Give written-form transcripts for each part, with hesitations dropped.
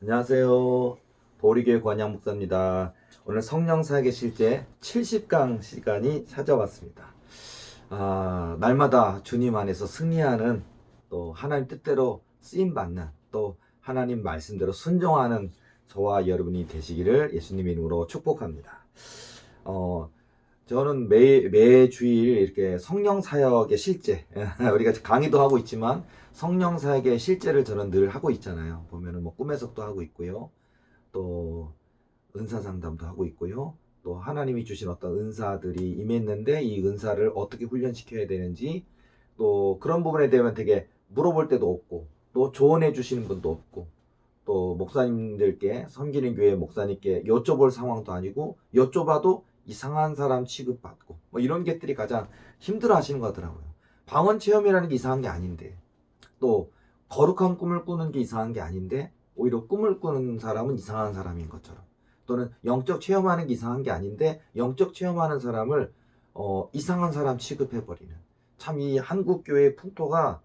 안녕하세요. 보리교회 권양 목사입니다. 오늘 성령사역의 실제 70강 시간이 찾아왔습니다. 날마다 주님 안에서 승리하는, 또 하나님 뜻대로 쓰임받는, 또 하나님 말씀대로 순종하는 저와 여러분이 되시기를 예수님 이름으로 축복합니다. 저는 매주일 이렇게 성령사역의 실제, 우리가 강의도 하고 있지만 성령사역의 실제를 저는 늘 하고 있잖아요. 보면은 뭐 꿈의 속도 하고 있고요. 또 은사상담도 하고 있고요. 또 하나님이 주신 어떤 은사들이 임했는데 이 은사를 어떻게 훈련시켜야 되는지, 또 그런 부분에 대한 되게 물어볼 때도 없고, 또 조언해 주시는 분도 없고, 또 목사님들께, 섬기는 교회 목사님께 여쭤볼 상황도 아니고, 여쭤봐도 이상한 사람 취급받고, 뭐 이런 것들이 가장 힘들어 하시는 것 같더라고요. 방언 체험이라는 게 이상한 게 아닌데, 또 거룩한 꿈을 꾸는 게 이상한 게 아닌데, 오히려 꿈을 꾸는 사람은 이상한 사람인 것처럼, 또는 영적 체험하는 게 이상한 게 아닌데 영적 체험하는 사람을 이상한 사람 취급해버리는, 참 이 한국 교회의 풍토가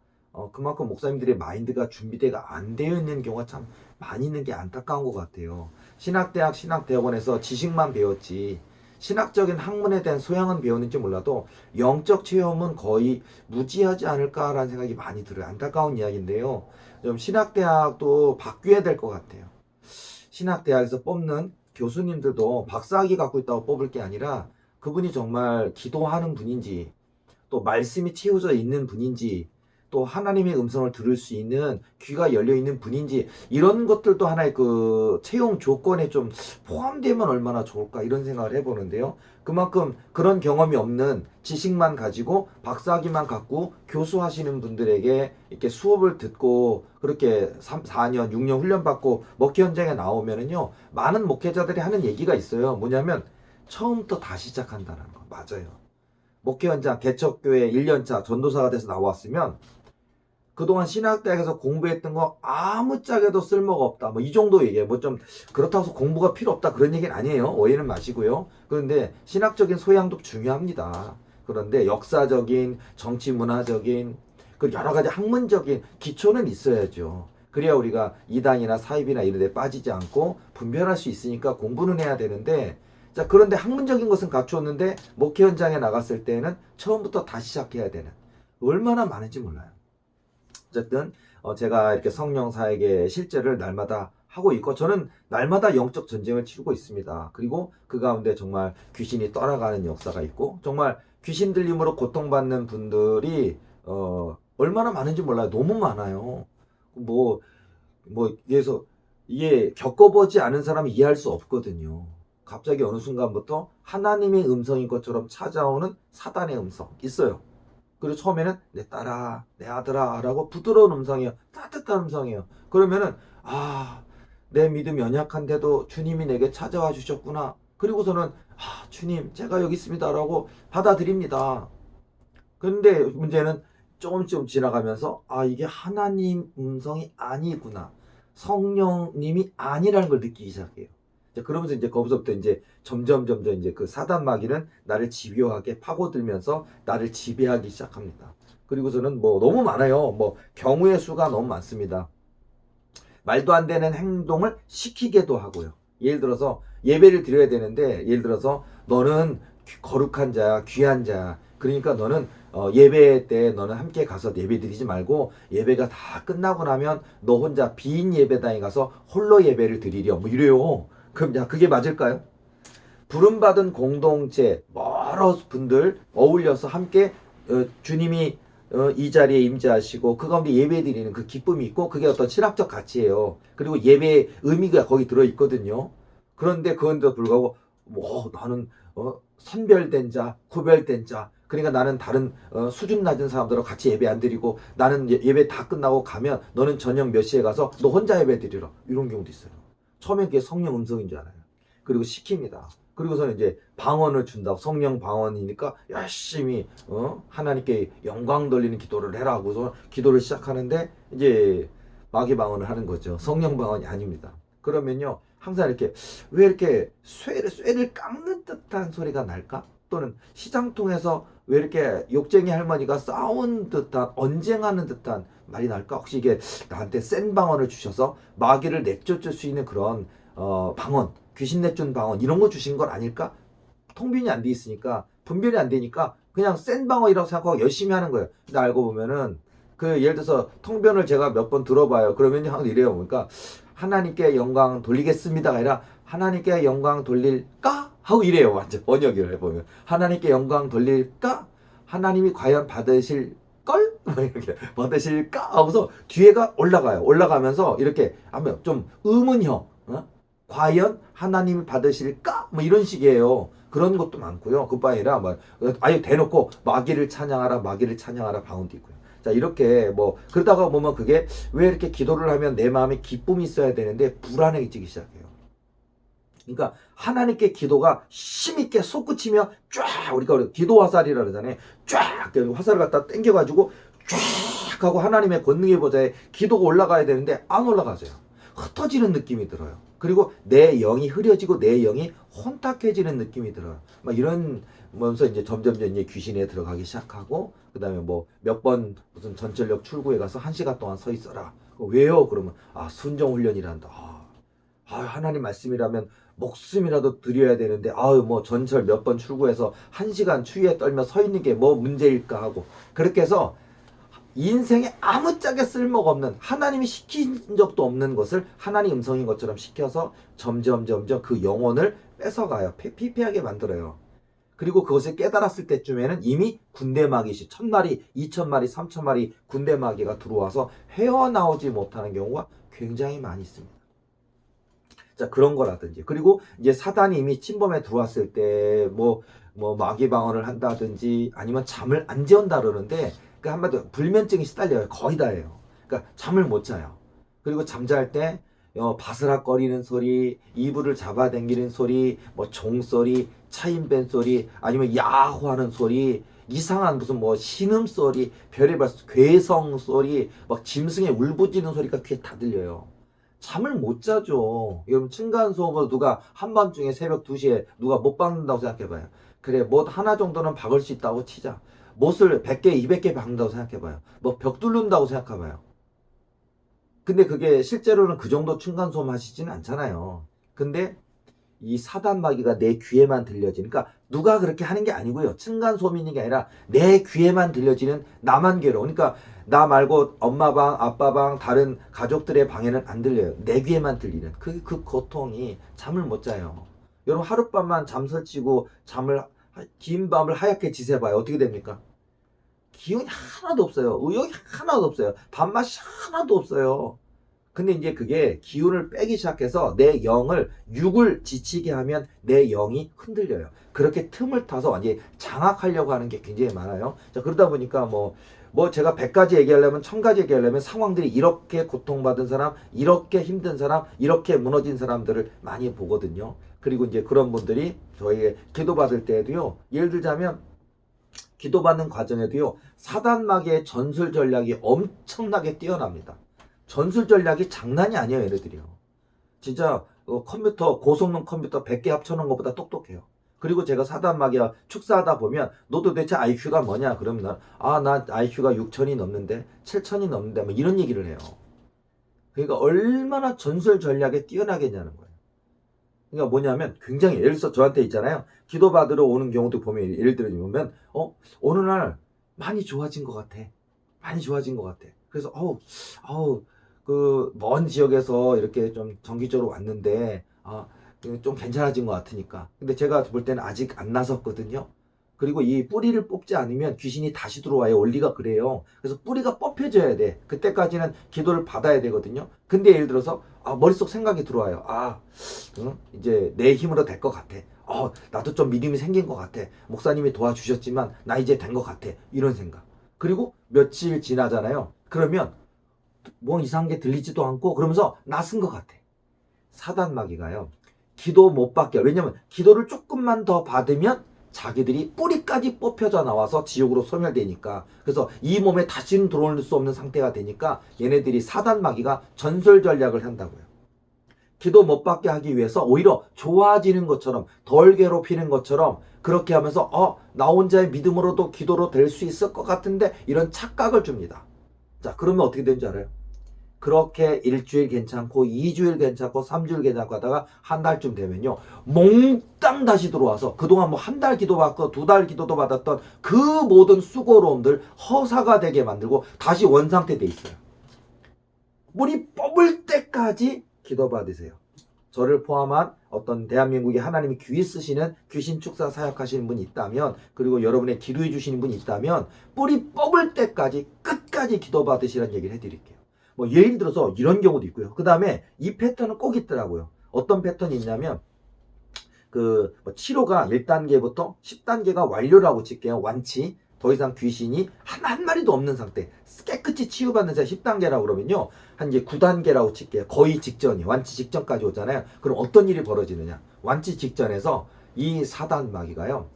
그만큼 목사님들의 마인드가 준비가 안 되어 있는 경우가 참 많이 있는 게 안타까운 것 같아요. 신학대학, 신학대학원에서 지식만 배웠지 신학적인 학문에 대한 소양은 배웠는지 몰라도 영적 체험은 거의 무지하지 않을까라는 생각이 많이 들어요. 안타까운 이야기인데요. 좀 신학대학도 바뀌어야 될 것 같아요. 신학대학에서 뽑는 교수님들도 박사학위 갖고 있다고 뽑을 게 아니라 그분이 정말 기도하는 분인지, 또 말씀이 채워져 있는 분인지, 또 하나님의 음성을 들을 수 있는 귀가 열려 있는 분인지, 이런 것들도 하나의 그 채용 조건에 좀 포함되면 얼마나 좋을까, 이런 생각을 해보는데요. 그만큼 그런 경험이 없는, 지식만 가지고 박사학위만 갖고 교수하시는 분들에게 이렇게 수업을 듣고 그렇게 4년 6년 훈련받고 목회 현장에 나오면은요, 많은 목회자들이 하는 얘기가 있어요. 뭐냐면 처음부터 다시 시작한다는 거. 맞아요. 목회 현장 개척교회 1년차 전도사가 돼서 나왔으면 그동안 신학대학에서 공부했던 거 아무짝에도 쓸모가 없다, 뭐 이 정도 얘기예요. 뭐 좀 그렇다고 해서 공부가 필요 없다 그런 얘기는 아니에요. 오해는 마시고요. 그런데 신학적인 소양도 중요합니다. 그런데 역사적인, 정치 문화적인, 그 여러 가지 학문적인 기초는 있어야죠. 그래야 우리가 이단이나 사입이나 이런 데 빠지지 않고 분별할 수 있으니까 공부는 해야 되는데, 자, 그런데 학문적인 것은 갖추었는데 목회 현장에 나갔을 때는 처음부터 다시 시작해야 되는, 얼마나 많은지 몰라요. 어쨌든 제가 이렇게 성령 사역의 실제를 날마다 하고 있고, 저는 날마다 영적 전쟁을 치르고 있습니다. 그리고 그 가운데 정말 귀신이 떠나가는 역사가 있고, 정말 귀신 들림으로 고통받는 분들이 얼마나 많은지 몰라요. 너무 많아요. 그래서 이게 겪어보지 않은 사람이 이해할 수 없거든요. 갑자기 어느 순간부터 하나님의 음성인 것처럼 찾아오는 사단의 음성 있어요. 그리고 처음에는 내 딸아, 내 아들아 라고 부드러운 음성이에요. 따뜻한 음성이에요. 그러면은 내 믿음 연약한데도 주님이 내게 찾아와 주셨구나. 그리고서는 주님 제가 여기 있습니다 라고 받아들입니다. 그런데 문제는 조금 지나가면서 이게 하나님 음성이 아니구나, 성령님이 아니라는 걸 느끼기 시작해요. 그러면서 이제 거기서부터 이제 점점 이제 그 사단 마귀는 나를 집요하게 파고들면서 나를 지배하기 시작합니다. 그리고서는 뭐 너무 많아요. 뭐 경우의 수가 너무 많습니다. 말도 안 되는 행동을 시키게도 하고요. 예를 들어서 예배를 드려야 되는데, 예를 들어서 너는 거룩한 자야, 귀한 자야. 그러니까 너는 예배 때 너는 함께 가서 예배 드리지 말고 예배가 다 끝나고 나면 너 혼자 빈 예배당에 가서 홀로 예배를 드리렴. 뭐 이래요. 그럼 야, 그게 맞을까요? 부름받은 공동체 여러 분들 어울려서 함께 주님이 이 자리에 임재하시고 그 가운데 예배 드리는 그 기쁨이 있고, 그게 어떤 신학적 가치예요. 그리고 예배의 의미가 거기 들어있거든요. 그런데 그건데도 불구하고 나는 선별된 자, 구별된 자, 그러니까 나는 다른 수준 낮은 사람들하고 같이 예배 안 드리고, 나는 예배 다 끝나고 가면 너는 저녁 몇 시에 가서 너 혼자 예배 드리라, 이런 경우도 있어요. 처음에 그게 성령 음성인 줄 알아요. 그리고 시킵니다. 그리고서는 이제 방언을 준다고, 성령 방언이니까 열심히 하나님께 영광 돌리는 기도를 해라 하고서 기도를 시작하는데, 이제 마귀 방언을 하는 거죠. 성령 방언이 아닙니다. 그러면요, 항상 이렇게 왜 이렇게 쇠를 깎는 듯한 소리가 날까? 또는 시장통에서 왜 이렇게 욕쟁이 할머니가 싸운 듯한, 언쟁하는 듯한 말이 날까? 혹시 이게 나한테 센 방언을 주셔서 마귀를 내쫓을 수 있는 그런 방언, 귀신 내쫓는 방언 이런 거 주신 건 아닐까? 통변이 안 돼 있으니까, 분별이 안 되니까 그냥 센 방언이라고 생각하고 열심히 하는 거예요. 근데 알고 보면은 그 예를 들어서 통변을 제가 몇 번 들어봐요. 그러면 항상 이래요. 그러니까 하나님께 영광 돌리겠습니다가 아니라 하나님께 영광 돌릴까? 하고 이래요. 완전 번역을 해보면 하나님께 영광 돌릴까? 하나님이 과연 받으실 걸? 이렇게 받으실까? 하고서 뒤에가 올라가요. 올라가면서 이렇게 하면 좀 의문형, 과연 하나님이 받으실까? 뭐 이런 식이에요. 그런 것도 많고요. 그뿐 아니라 뭐 아예 대놓고 마귀를 찬양하라, 마귀를 찬양하라 방언도 있고요. 자, 이렇게 뭐 그러다가 보면 그게 왜 이렇게 기도를 하면 내 마음에 기쁨이 있어야 되는데 불안해지기 시작해요. 그러니까 하나님께 기도가 힘있게 솟구치며 쫙, 우리가 기도 화살이라 그러잖아요. 쫙 화살을 갖다 당겨가지고 쫙 하고 하나님의 권능의 보좌에 기도가 올라가야 되는데 안 올라가져요. 흩어지는 느낌이 들어요. 그리고 내 영이 흐려지고 내 영이 혼탁해지는 느낌이 들어요. 막 이런 면서 이제 점점 이제 귀신에 들어가기 시작하고, 그 다음에 뭐 몇 번 무슨 전철역 출구에 가서 1시간 동안 서 있어라. 왜요? 그러면 순종 훈련이란다. 하나님 말씀이라면 목숨이라도 드려야 되는데 뭐 전철 몇 번 출구해서 1시간 추위에 떨며 서 있는 게 뭐 문제일까 하고, 그렇게 해서 인생에 아무짝에 쓸모가 없는, 하나님이 시킨 적도 없는 것을 하나님 음성인 것처럼 시켜서 점점 그 영혼을 뺏어가요. 피폐하게 만들어요. 그리고 그것을 깨달았을 때쯤에는 이미 군대 마귀시 1000마리, 2000마리, 3000마리 군대 마귀가 들어와서 헤어나오지 못하는 경우가 굉장히 많이 있습니다. 자, 그런 거라든지, 그리고 이제 사단이 이미 침범에 들어왔을 때 뭐 마귀 방언을 한다든지 아니면 잠을 안 재운다 그러는데, 그 한마디로 불면증이 시달려요. 거의 다예요. 그러니까 잠을 못 자요. 그리고 잠잘 때 바스락거리는 소리, 이불을 잡아당기는 소리, 뭐 종소리, 차인밴 소리, 아니면 야호하는 소리, 이상한 무슨 뭐 신음소리, 별의별 괴성 소리, 막 짐승의 울부짖는 소리가 귀에 다 들려요. 잠을 못 자죠. 여러분, 층간소음으로 누가 한밤중에 새벽 2시에 누가 못 박는다고 생각해봐요. 그래, 못 하나 정도는 박을 수 있다고 치자. 못을 100개, 200개 박는다고 생각해봐요. 뭐 벽 뚫는다고 생각해봐요. 근데 그게 실제로는 그 정도 층간소음 하시지는 않잖아요. 근데 이 사단 마귀가 내 귀에만 들려지니까, 누가 그렇게 하는 게 아니고요. 층간소음이 있는 게 아니라 내 귀에만 들려지는, 나만 괴로워. 그러니까 나 말고 엄마 방, 아빠 방, 다른 가족들의 방에는 안 들려요. 내 귀에만 들리는 그 고통이, 잠을 못 자요. 여러분, 하룻밤만 잠 설치고 긴 밤을 하얗게 지새봐요. 어떻게 됩니까? 기운이 하나도 없어요. 의욕이 하나도 없어요. 밥맛이 하나도 없어요. 근데 이제 그게 기운을 빼기 시작해서 내 영을, 육을 지치게 하면 내 영이 흔들려요. 그렇게 틈을 타서 완전히 장악하려고 하는 게 굉장히 많아요. 자, 그러다 보니까 뭐 제가 100가지 얘기하려면 1000가지 얘기하려면 상황들이 이렇게 고통받은 사람, 이렇게 힘든 사람, 이렇게 무너진 사람들을 많이 보거든요. 그리고 이제 그런 분들이 저희의 기도받을 때에도요, 예를 들자면 기도받는 과정에도요, 사단 마귀의 전술 전략이 엄청나게 뛰어납니다. 전술 전략이 장난이 아니에요, 얘네들이요. 진짜 컴퓨터, 고성능 컴퓨터 100개 합쳐놓은 것보다 똑똑해요. 그리고 제가 사단 마귀와 축사하다 보면 너 도대체 IQ가 뭐냐? 그러면 나 IQ가 6000이 넘는데, 7000이 넘는데, 뭐 이런 얘기를 해요. 그러니까 얼마나 전술 전략에 뛰어나겠냐는 거예요. 그러니까 뭐냐면, 굉장히, 예를 들어서 저한테 있잖아요. 기도받으러 오는 경우도 보면, 예를 들어 보면 어느 날 많이 좋아진 것 같아. 많이 좋아진 것 같아. 그래서 그 먼 지역에서 이렇게 좀 정기적으로 왔는데 좀 괜찮아진 것 같으니까. 근데 제가 볼 때는 아직 안 나섰거든요. 그리고 이 뿌리를 뽑지 않으면 귀신이 다시 들어와요. 원리가 그래요. 그래서 뿌리가 뽑혀져야 돼. 그때까지는 기도를 받아야 되거든요. 근데 예를 들어서 머릿속 생각이 들어와요. 이제 내 힘으로 될 것 같아. 나도 좀 믿음이 생긴 것 같아. 목사님이 도와주셨지만 나 이제 된 것 같아. 이런 생각. 그리고 며칠 지나잖아요. 그러면 뭐 이상한 게 들리지도 않고, 그러면서 낯선 것 같아. 사단 마귀가요, 기도 못 받게, 왜냐면 기도를 조금만 더 받으면 자기들이 뿌리까지 뽑혀져 나와서 지옥으로 소멸되니까, 그래서 이 몸에 다시는 들어올 수 없는 상태가 되니까 얘네들이, 사단 마귀가 전설 전략을 한다고요. 기도 못 받게 하기 위해서 오히려 좋아지는 것처럼 덜 괴롭히는 것처럼 그렇게 하면서 나 혼자의 믿음으로도 기도로 될 수 있을 것 같은데 이런 착각을 줍니다. 자, 그러면 어떻게 되는지 알아요? 그렇게 일주일 괜찮고 2주일 괜찮고 3주일 괜찮고 하다가 한 달쯤 되면요, 몽땅 다시 들어와서 그동안 뭐 한 달 기도 받고 2달 기도도 받았던 그 모든 수고로움들 허사가 되게 만들고 다시 원상태 돼 있어요. 물이 뽑을 때까지 기도 받으세요. 저를 포함한 어떤 대한민국에 하나님이 귀히 쓰시는 귀신 축사 사역하시는 분이 있다면, 그리고 여러분의 기도해 주시는 분이 있다면 뿌리 뽑을 때까지 끝까지 기도 받으시라는 얘기를 해드릴게요. 뭐 예를 들어서 이런 경우도 있고요. 그 다음에 이 패턴은 꼭 있더라고요. 어떤 패턴이 있냐면 뭐 치료가 1단계부터 10단계가 완료라고 칠게요. 완치. 더 이상 귀신이 한 마리도 없는 상태. 깨끗이 치유받는 자 10단계라고 그러면요, 한 이제 9단계라고 칠게요. 거의 직전이, 완치 직전까지 오잖아요. 그럼 어떤 일이 벌어지느냐. 완치 직전에서 이 사단 마귀가요,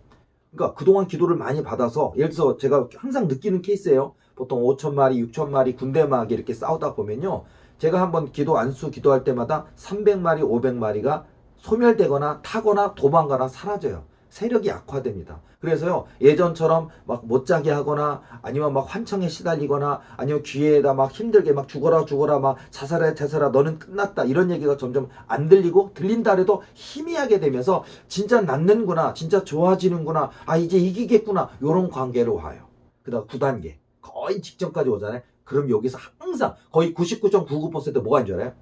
그러니까 그동안 기도를 많이 받아서, 예를 들어서 제가 항상 느끼는 케이스예요. 보통 5,000마리, 6,000마리 군대 마귀 이렇게 싸우다 보면요, 제가 한번 기도 안수 기도할 때마다 300마리, 500마리가 소멸되거나 타거나 도망가나 사라져요. 세력이 약화됩니다. 그래서요, 예전처럼 막 못 자게 하거나 아니면 막 환청에 시달리거나 아니면 귀에다 막 힘들게 막 죽어라 막 자살해 너는 끝났다 이런 얘기가 점점 안 들리고, 들린다 해도 희미하게 되면서 진짜 낫는구나, 진짜 좋아지는구나, 이제 이기겠구나, 요런 관계로 와요. 그 다음 9단계 거의 직전까지 오잖아요. 그럼 여기서 항상 거의 99.99% 뭐가 있는 줄 알아요?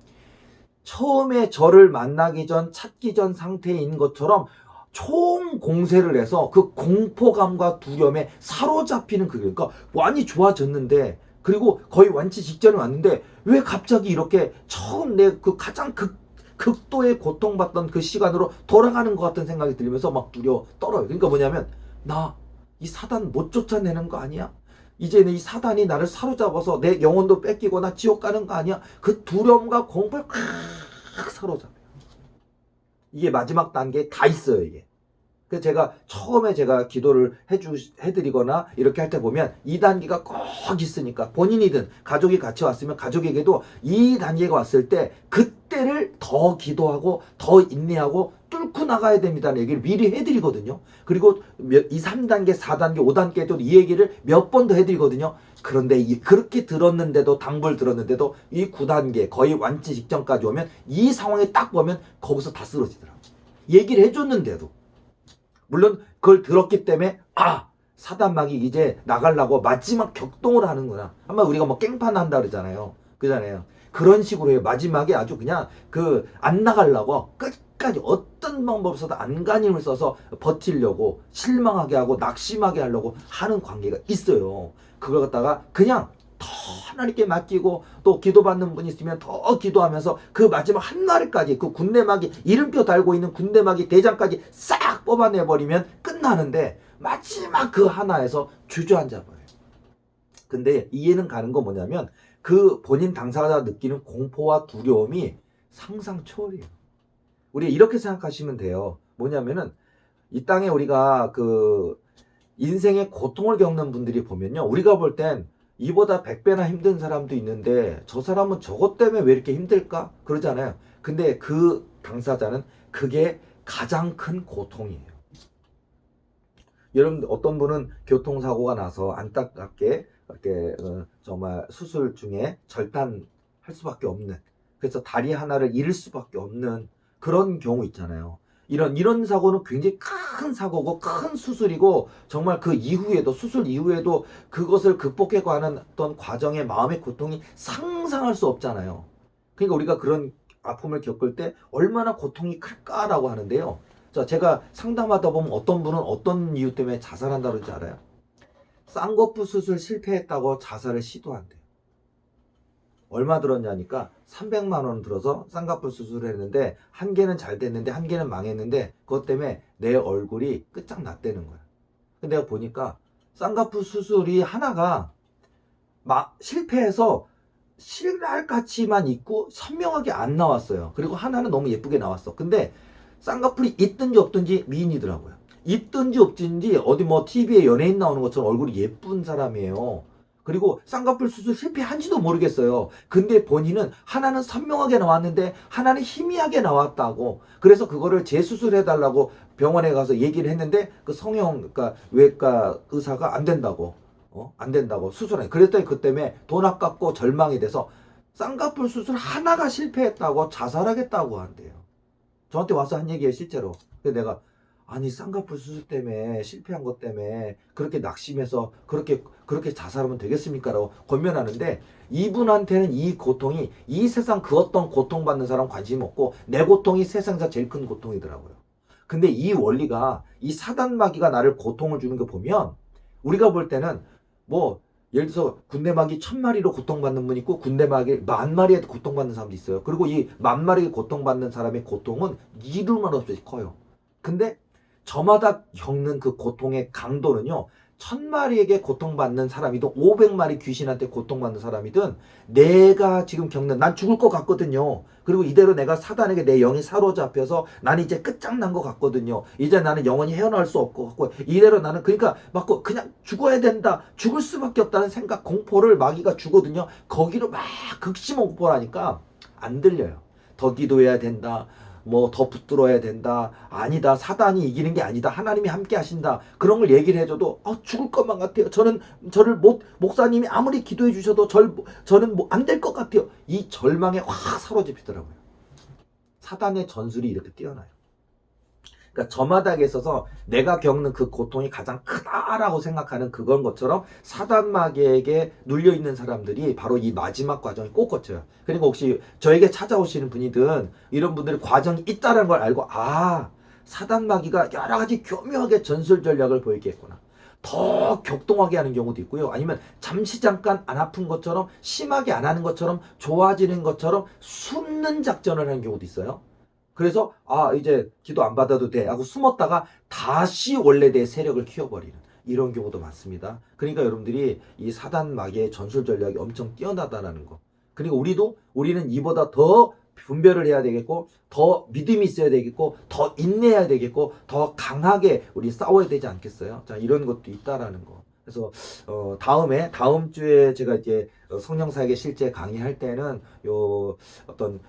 처음에 저를 만나기 전, 찾기 전 상태인 것처럼 총 공세를 해서 그 공포감과 두려움에 사로잡히는 그러니까 많이 좋아졌는데, 그리고 거의 완치 직전에 왔는데 왜 갑자기 이렇게 처음 내 그 가장 극도의 고통받던 그 시간으로 돌아가는 것 같은 생각이 들면서 막 두려워 떨어요. 그러니까 뭐냐면, 나 이 사단 못 쫓아내는 거 아니야? 이제는 이 사단이 나를 사로잡아서 내 영혼도 뺏기거나 지옥 가는 거 아니야? 그 두려움과 공포를 꽉 사로잡아요. 이게 마지막 단계에 다 있어요, 이게. 그래서 제가 기도를 해드리거나 이렇게 할 때 보면 2단계가 꼭 있으니까, 본인이든 가족이 같이 왔으면 가족에게도 2단계가 왔을 때 그때를 더 기도하고 더 인내하고 뚫고 나가야 됩니다는 얘기를 미리 해드리거든요. 그리고 2, 3단계, 4단계, 5단계도 이 얘기를 몇 번 더 해드리거든요. 그런데 그렇게 들었는데도, 당부를 들었는데도 이 9단계 거의 완치 직전까지 오면 이 상황에 딱 보면 거기서 다 쓰러지더라고요. 얘기를 해줬는데도. 물론 그걸 들었기 때문에 사단마귀 이제 나가려고 마지막 격동을 하는구나. 한번 우리가 뭐 깽판 한다 그러잖아요. 그잖아요. 그런 식으로 해요. 마지막에 아주 그냥 안 나가려고 끝까지 어떤 방법 써도 안간힘을 써서 버티려고, 실망하게 하고 낙심하게 하려고 하는 관계가 있어요. 그걸 갖다가 그냥 더 하나님께 맡기고, 또 기도받는 분이 있으면 더 기도하면서 그 마지막 한 마리까지, 그 군대마귀 이름표 달고 있는 군대마귀 대장까지 싹 뽑아내버리면 끝나는데, 마지막 그 하나에서 주저앉아버려요. 근데 이해는 가는 거 뭐냐면, 그 본인 당사자가 느끼는 공포와 두려움이 상상 초월이에요. 우리 이렇게 생각하시면 돼요. 뭐냐면은, 이 땅에 우리가 인생의 고통을 겪는 분들이 보면요, 우리가 볼 땐 이보다 100배나 힘든 사람도 있는데 저 사람은 저것 때문에 왜 이렇게 힘들까? 그러잖아요. 근데 그 당사자는 그게 가장 큰 고통이에요. 여러분, 어떤 분은 교통사고가 나서 안타깝게 이렇게 정말 수술 중에 절단할 수밖에 없는, 그래서 다리 하나를 잃을 수밖에 없는 그런 경우 있잖아요. 이런 사고는 굉장히 큰 사고고 큰 수술이고, 정말 그 이후에도, 수술 이후에도 그것을 극복해가는 어떤 과정의 마음의 고통이 상상할 수 없잖아요. 그러니까 우리가 그런 아픔을 겪을 때 얼마나 고통이 클까라고 하는데요. 자, 제가 상담하다 보면 어떤 분은 어떤 이유 때문에 자살한다고 그러지 알아요? 쌍꺼풀 수술 실패했다고 자살을 시도한대요. 얼마 들었냐니까 300만 원 들어서 쌍꺼풀 수술을 했는데, 한 개는 잘 됐는데 한 개는 망했는데, 그것 때문에 내 얼굴이 끝장났다는 거야. 근데 내가 보니까 쌍꺼풀 수술이 하나가 실패해서 실랄같이만 있고 선명하게 안 나왔어요. 그리고 하나는 너무 예쁘게 나왔어. 근데 쌍꺼풀이 있든지 없든지 미인이더라고요. 있든지 없든지 어디 뭐 TV에 연예인 나오는 것처럼 얼굴이 예쁜 사람이에요. 그리고 쌍꺼풀 수술 실패한지도 모르겠어요. 근데 본인은 하나는 선명하게 나왔는데 하나는 희미하게 나왔다고. 그래서 그거를 재수술해달라고 병원에 가서 얘기를 했는데 그 그러니까 외과 의사가 안 된다고. 안 된다고 수술해. 그랬더니 그 때문에 돈 아깝고 절망이 돼서 쌍꺼풀 수술 하나가 실패했다고 자살하겠다고 한대요. 저한테 와서 한 얘기예요, 실제로. 그래서 내가 아니 쌍꺼풀 수술 때문에 실패한 것 때문에 그렇게 낙심해서 그렇게 자살하면 되겠습니까라고 권면하는데 이분한테는 이 고통이 이 세상 그 어떤 고통받는 사람 관심 없고 내 고통이 세상에서 제일 큰 고통이더라고요. 근데 이 원리가 이 사단마귀가 나를 고통을 주는 거 보면 우리가 볼 때는 뭐 예를 들어서 군대마귀 1000마리로 고통받는 분 있고 군대마귀 10,000마리에 고통받는 사람도 있어요. 그리고 이 10,000마리에 고통받는 사람의 고통은 이룰 만 없이 커요. 근데 저마다 겪는 그 고통의 강도는요. 1000마리에게 고통받는 사람이든 500마리 귀신한테 고통받는 사람이든 내가 지금 겪는 난 죽을 것 같거든요. 그리고 이대로 내가 사단에게 내 영이 사로잡혀서 나는 이제 끝장난 것 같거든요. 이제 나는 영원히 헤어나올 수 없고 이대로 나는 그러니까 막 그냥 죽어야 된다. 죽을 수밖에 없다는 생각 공포를 마귀가 주거든요. 거기로 막 극심 공포라니까 안 들려요. 더 기도해야 된다. 뭐 더 붙들어야 된다. 아니다. 사단이 이기는 게 아니다. 하나님이 함께 하신다. 그런 걸 얘기를 해줘도 죽을 것만 같아요. 저를 목사님이 아무리 기도해 주셔도 저는 안 될 것 같아요. 이 절망에 확 사로잡히더라고요. 사단의 전술이 이렇게 뛰어나요. 그러니까 저마다에 있어서 내가 겪는 그 고통이 가장 크다라고 생각하는 그건 것처럼 사단마귀에게 눌려있는 사람들이 바로 이 마지막 과정이 꼭 거쳐요. 그러니까 혹시 저에게 찾아오시는 분이든 이런 분들이 과정이 있다는 걸 알고 사단마귀가 여러 가지 교묘하게 전술 전략을 보이겠구나. 더 격동하게 하는 경우도 있고요. 아니면 잠시 잠깐 안 아픈 것처럼 심하게 안 하는 것처럼 좋아지는 것처럼 숨는 작전을 하는 경우도 있어요. 그래서 이제 기도 안 받아도 돼 하고 숨었다가 다시 원래대의 세력을 키워버리는 이런 경우도 많습니다. 그러니까 여러분들이 이 사단 마귀의 전술 전략이 엄청 뛰어나다라는 거. 그리고 우리는 이보다 더 분별을 해야 되겠고 더 믿음이 있어야 되겠고 더 인내해야 되겠고 더 강하게 우리 싸워야 되지 않겠어요? 자, 이런 것도 있다라는 거. 그래서 다음 주에 제가 이제 성령사에게 실제 강의할 때는 요 어떤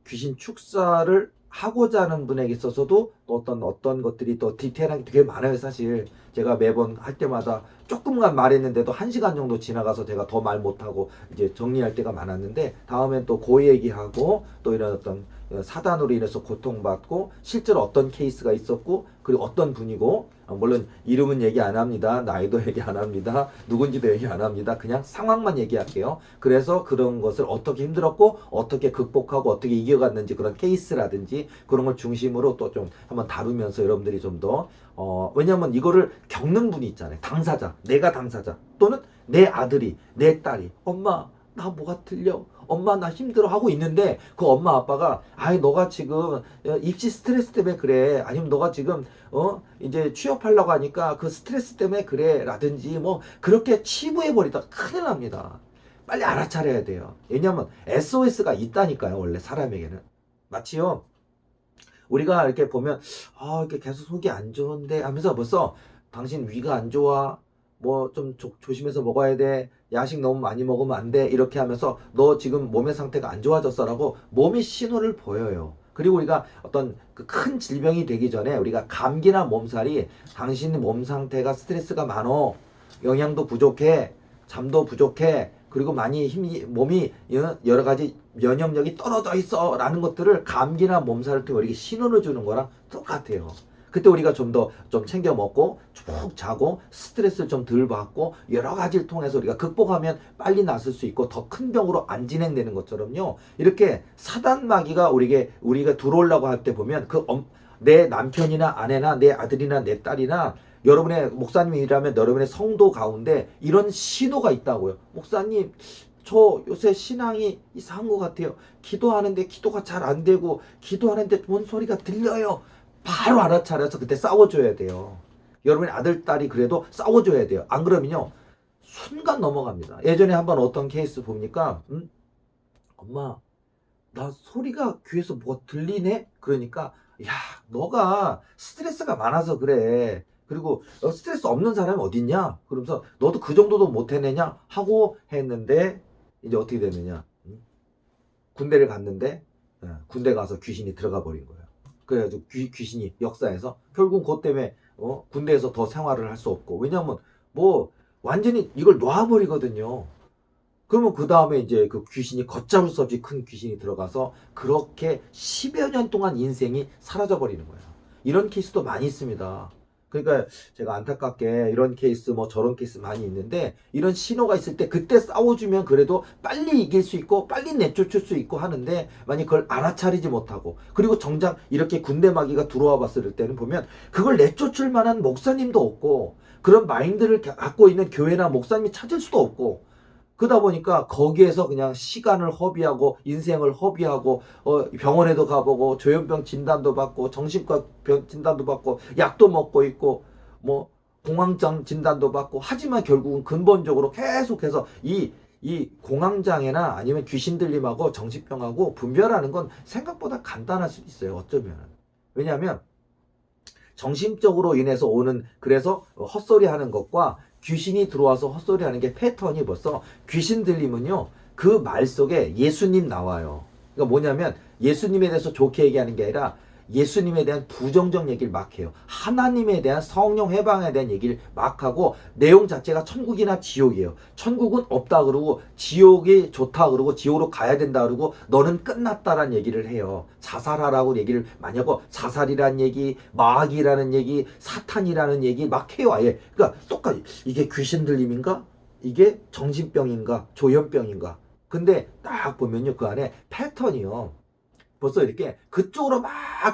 귀신 축사를 하고자 하는 분에게 있어서도 또 어떤 것들이 또 디테일하게 되게 많아요. 사실 제가 매번 할 때마다 조금만 말했는데도 1시간 정도 지나가서 제가 더 말 못하고 이제 정리할 때가 많았는데 다음엔 또 그 얘기하고 또 이런 어떤 사단으로 인해서 고통받고 실제로 어떤 케이스가 있었고 그리고 어떤 분이고 물론 이름은 얘기 안 합니다. 나이도 얘기 안 합니다. 누군지도 얘기 안 합니다. 그냥 상황만 얘기할게요. 그래서 그런 것을 어떻게 힘들었고 어떻게 극복하고 어떻게 이겨갔는지 그런 케이스라든지 그런 걸 중심으로 또 좀 한번 다루면서 여러분들이 좀 더 왜냐면 이거를 겪는 분이 있잖아요. 당사자, 내가 당사자 또는 내 아들이 내 딸이 엄마 나 뭐가 틀려 엄마 나 힘들어 하고 있는데 그 엄마 아빠가 너가 지금 입시 스트레스 때문에 그래 아니면 너가 지금 이제 취업하려고 하니까 그 스트레스 때문에 그래 라든지 뭐 그렇게 치부해 버리다가 큰일 납니다. 빨리 알아차려야 돼요. 왜냐면 SOS가 있다니까요. 원래 사람에게는 마치요 우리가 이렇게 보면 이렇게 계속 속이 안 좋은데 하면서 벌써 당신 위가 안 좋아 뭐 좀 조심해서 먹어야 돼. 야식 너무 많이 먹으면 안 돼. 이렇게 하면서 너 지금 몸의 상태가 안 좋아졌어라고 몸이 신호를 보여요. 그리고 우리가 어떤 그 큰 질병이 되기 전에 우리가 감기나 몸살이 당신 몸 상태가 스트레스가 많어. 영양도 부족해. 잠도 부족해. 그리고 많이 몸이 여러 가지 면역력이 떨어져 있어. 라는 것들을 감기나 몸살을 통해 우리에게 신호를 주는 거랑 똑같아요. 그때 우리가 좀 챙겨 먹고 쭉 자고 스트레스를 좀 덜 받고 여러 가지를 통해서 우리가 극복하면 빨리 낫을 수 있고 더 큰 병으로 안 진행되는 것처럼요. 이렇게 사단 마귀가 우리가 들어오려고 할 때 보면 내 남편이나 아내나 내 아들이나 내 딸이나 여러분의 목사님이라면 여러분의 성도 가운데 이런 신호가 있다고요. 목사님 저 요새 신앙이 이상한 것 같아요. 기도하는데 기도가 잘 안 되고 기도하는데 뭔 소리가 들려요. 바로 알아차려서 그때 싸워줘야 돼요. 여러분의 아들, 딸이 그래도 싸워줘야 돼요. 안 그러면요. 순간 넘어갑니다. 예전에 한번 어떤 케이스 봅니까? 엄마, 나 소리가 귀에서 뭐가 들리네? 그러니까, 야, 너가 스트레스가 많아서 그래. 그리고 스트레스 없는 사람이 어딨냐? 그러면서 너도 그 정도도 못 해내냐? 하고 했는데 이제 어떻게 됐느냐? 군대를 갔는데 군대 가서 귀신이 들어가 버린 거예요. 그래가지고 귀신이 역사에서 결국 그것 때문에 군대에서 더 생활을 할 수 없고 왜냐면 뭐 완전히 이걸 놔버리거든요. 그러면 그 다음에 이제 그 귀신이 걷잡을 수 없이 큰 귀신이 들어가서 그렇게 10여 년 동안 인생이 사라져 버리는 거예요. 이런 케이스도 많이 있습니다. 그러니까 제가 안타깝게 이런 케이스 뭐 저런 케이스 많이 있는데 이런 신호가 있을 때 그때 싸워주면 그래도 빨리 이길 수 있고 빨리 내쫓을 수 있고 하는데 만약 그걸 알아차리지 못하고 그리고 정작 이렇게 군대 마귀가 들어와 봤을 때는 보면 그걸 내쫓을 만한 목사님도 없고 그런 마인드를 갖고 있는 교회나 목사님이 찾을 수도 없고 그러다 보니까 거기에서 그냥 시간을 허비하고 인생을 허비하고 병원에도 가보고 조현병 진단도 받고 정신과 병 진단도 받고 약도 먹고 있고 뭐 공황장 진단도 받고 하지만 결국은 근본적으로 계속해서 이 공황장애나 아니면 귀신 들림하고 정신병하고 분별하는 건 생각보다 간단할 수 있어요. 어쩌면. 왜냐하면 정신적으로 인해서 오는 그래서 헛소리 하는 것과 귀신이 들어와서 헛소리 하는 게 패턴이 벌써 귀신 들리면요. 그 말 속에 예수님 나와요. 그러니까 뭐냐면 예수님에 대해서 좋게 얘기하는 게 아니라 예수님에 대한 부정적 얘기를 막 해요. 하나님에 대한 성령 해방에 대한 얘기를 막 하고 내용 자체가 천국이나 지옥이에요. 천국은 없다 그러고 지옥이 좋다 그러고 지옥으로 가야 된다 그러고 너는 끝났다라는 얘기를 해요. 자살하라고 얘기를 많이 하고 자살이라는 얘기, 마귀라는 얘기, 사탄이라는 얘기 막 해요. 아예. 그러니까 똑같이 이게 귀신 들림인가? 이게 정신병인가? 조현병인가? 근데 딱 보면요. 그 안에 패턴이요. 벌써 이렇게 그쪽으로 막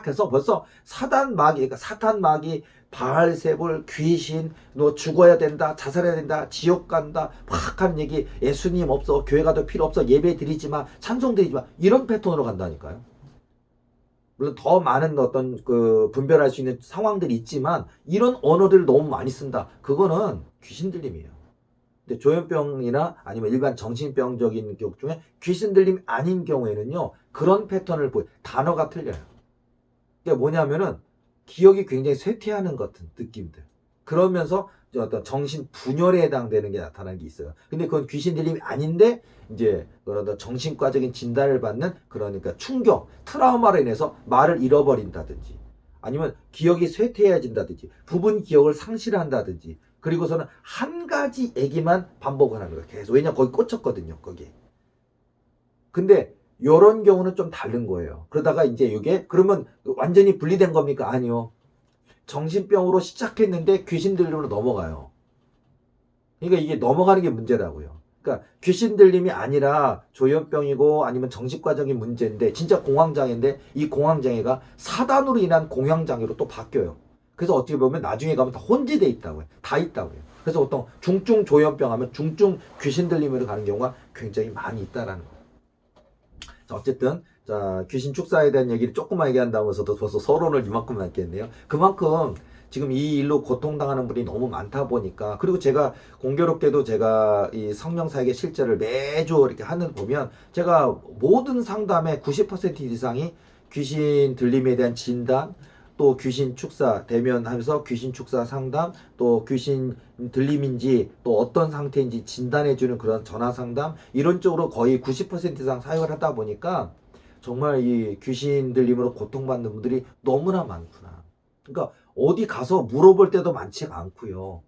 해서 벌써 사단 마귀, 그러니까 사탄 마귀, 바알세불, 귀신, 너 죽어야 된다, 자살해야 된다, 지옥 간다, 막 하는 얘기, 예수님 없어, 교회 가도 필요 없어, 예배 드리지 마, 찬송 드리지 마, 이런 패턴으로 간다니까요. 물론 더 많은 어떤 그 분별할 수 있는 상황들이 있지만 이런 언어들을 너무 많이 쓴다. 그거는 귀신 들림이에요. 근데 조현병이나 아니면 일반 정신병적인 경우 중에 귀신 들림 아닌 경우에는요. 그런 패턴을 보여. 단어가 틀려요. 그게 뭐냐면은 기억이 굉장히 쇠퇴하는 것 같은 느낌들. 그러면서 어떤 정신 분열에 해당되는 게 나타나는 게 있어요. 근데 그건 귀신 들림이 아닌데 이제 그런 정신과적인 진단을 받는 그러니까 충격, 트라우마로 인해서 말을 잃어버린다든지 아니면 기억이 쇠퇴해진다든지 부분 기억을 상실한다든지 그리고서는 한 가지 얘기만 반복을 하는 거예요. 계속. 왜냐면 거기 꽂혔거든요. 거기. 근데 요런 경우는 좀 다른 거예요. 그러다가 이제 이게 그러면 완전히 분리된 겁니까? 아니요. 정신병으로 시작했는데 귀신 들림으로 넘어가요. 그러니까 이게 넘어가는 게 문제라고요. 그러니까 귀신 들림이 아니라 조현병이고 아니면 정신과적인 문제인데 진짜 공황장애인데 이 공황장애가 사단으로 인한 공황장애로 또 바뀌어요. 그래서 어떻게 보면 나중에 가면 다 혼재돼 있다고요. 다 있다고요. 그래서 보통 중증 조현병 하면 중증 귀신 들림으로 가는 경우가 굉장히 많이 있다라는 거예요. 자, 어쨌든 자 귀신 축사에 대한 얘기를 조금만 얘기한다면서도 벌써 서론을 이만큼 남겼네요. 그만큼 지금 이 일로 고통당하는 분이 너무 많다 보니까 그리고 제가 공교롭게도 제가 이 성령사역의 실제를 매주 이렇게 하는 보면 제가 모든 상담의 90% 이상이 귀신 들림에 대한 진단 또 귀신 축사 대면하면서 귀신 축사 상담 또 귀신 들림인지 또 어떤 상태인지 진단해주는 그런 전화 상담 이런 쪽으로 거의 90% 이상 사용을 하다 보니까 정말 이 귀신 들림으로 고통받는 분들이 너무나 많구나. 그러니까 어디 가서 물어볼 때도 많지가 않고요.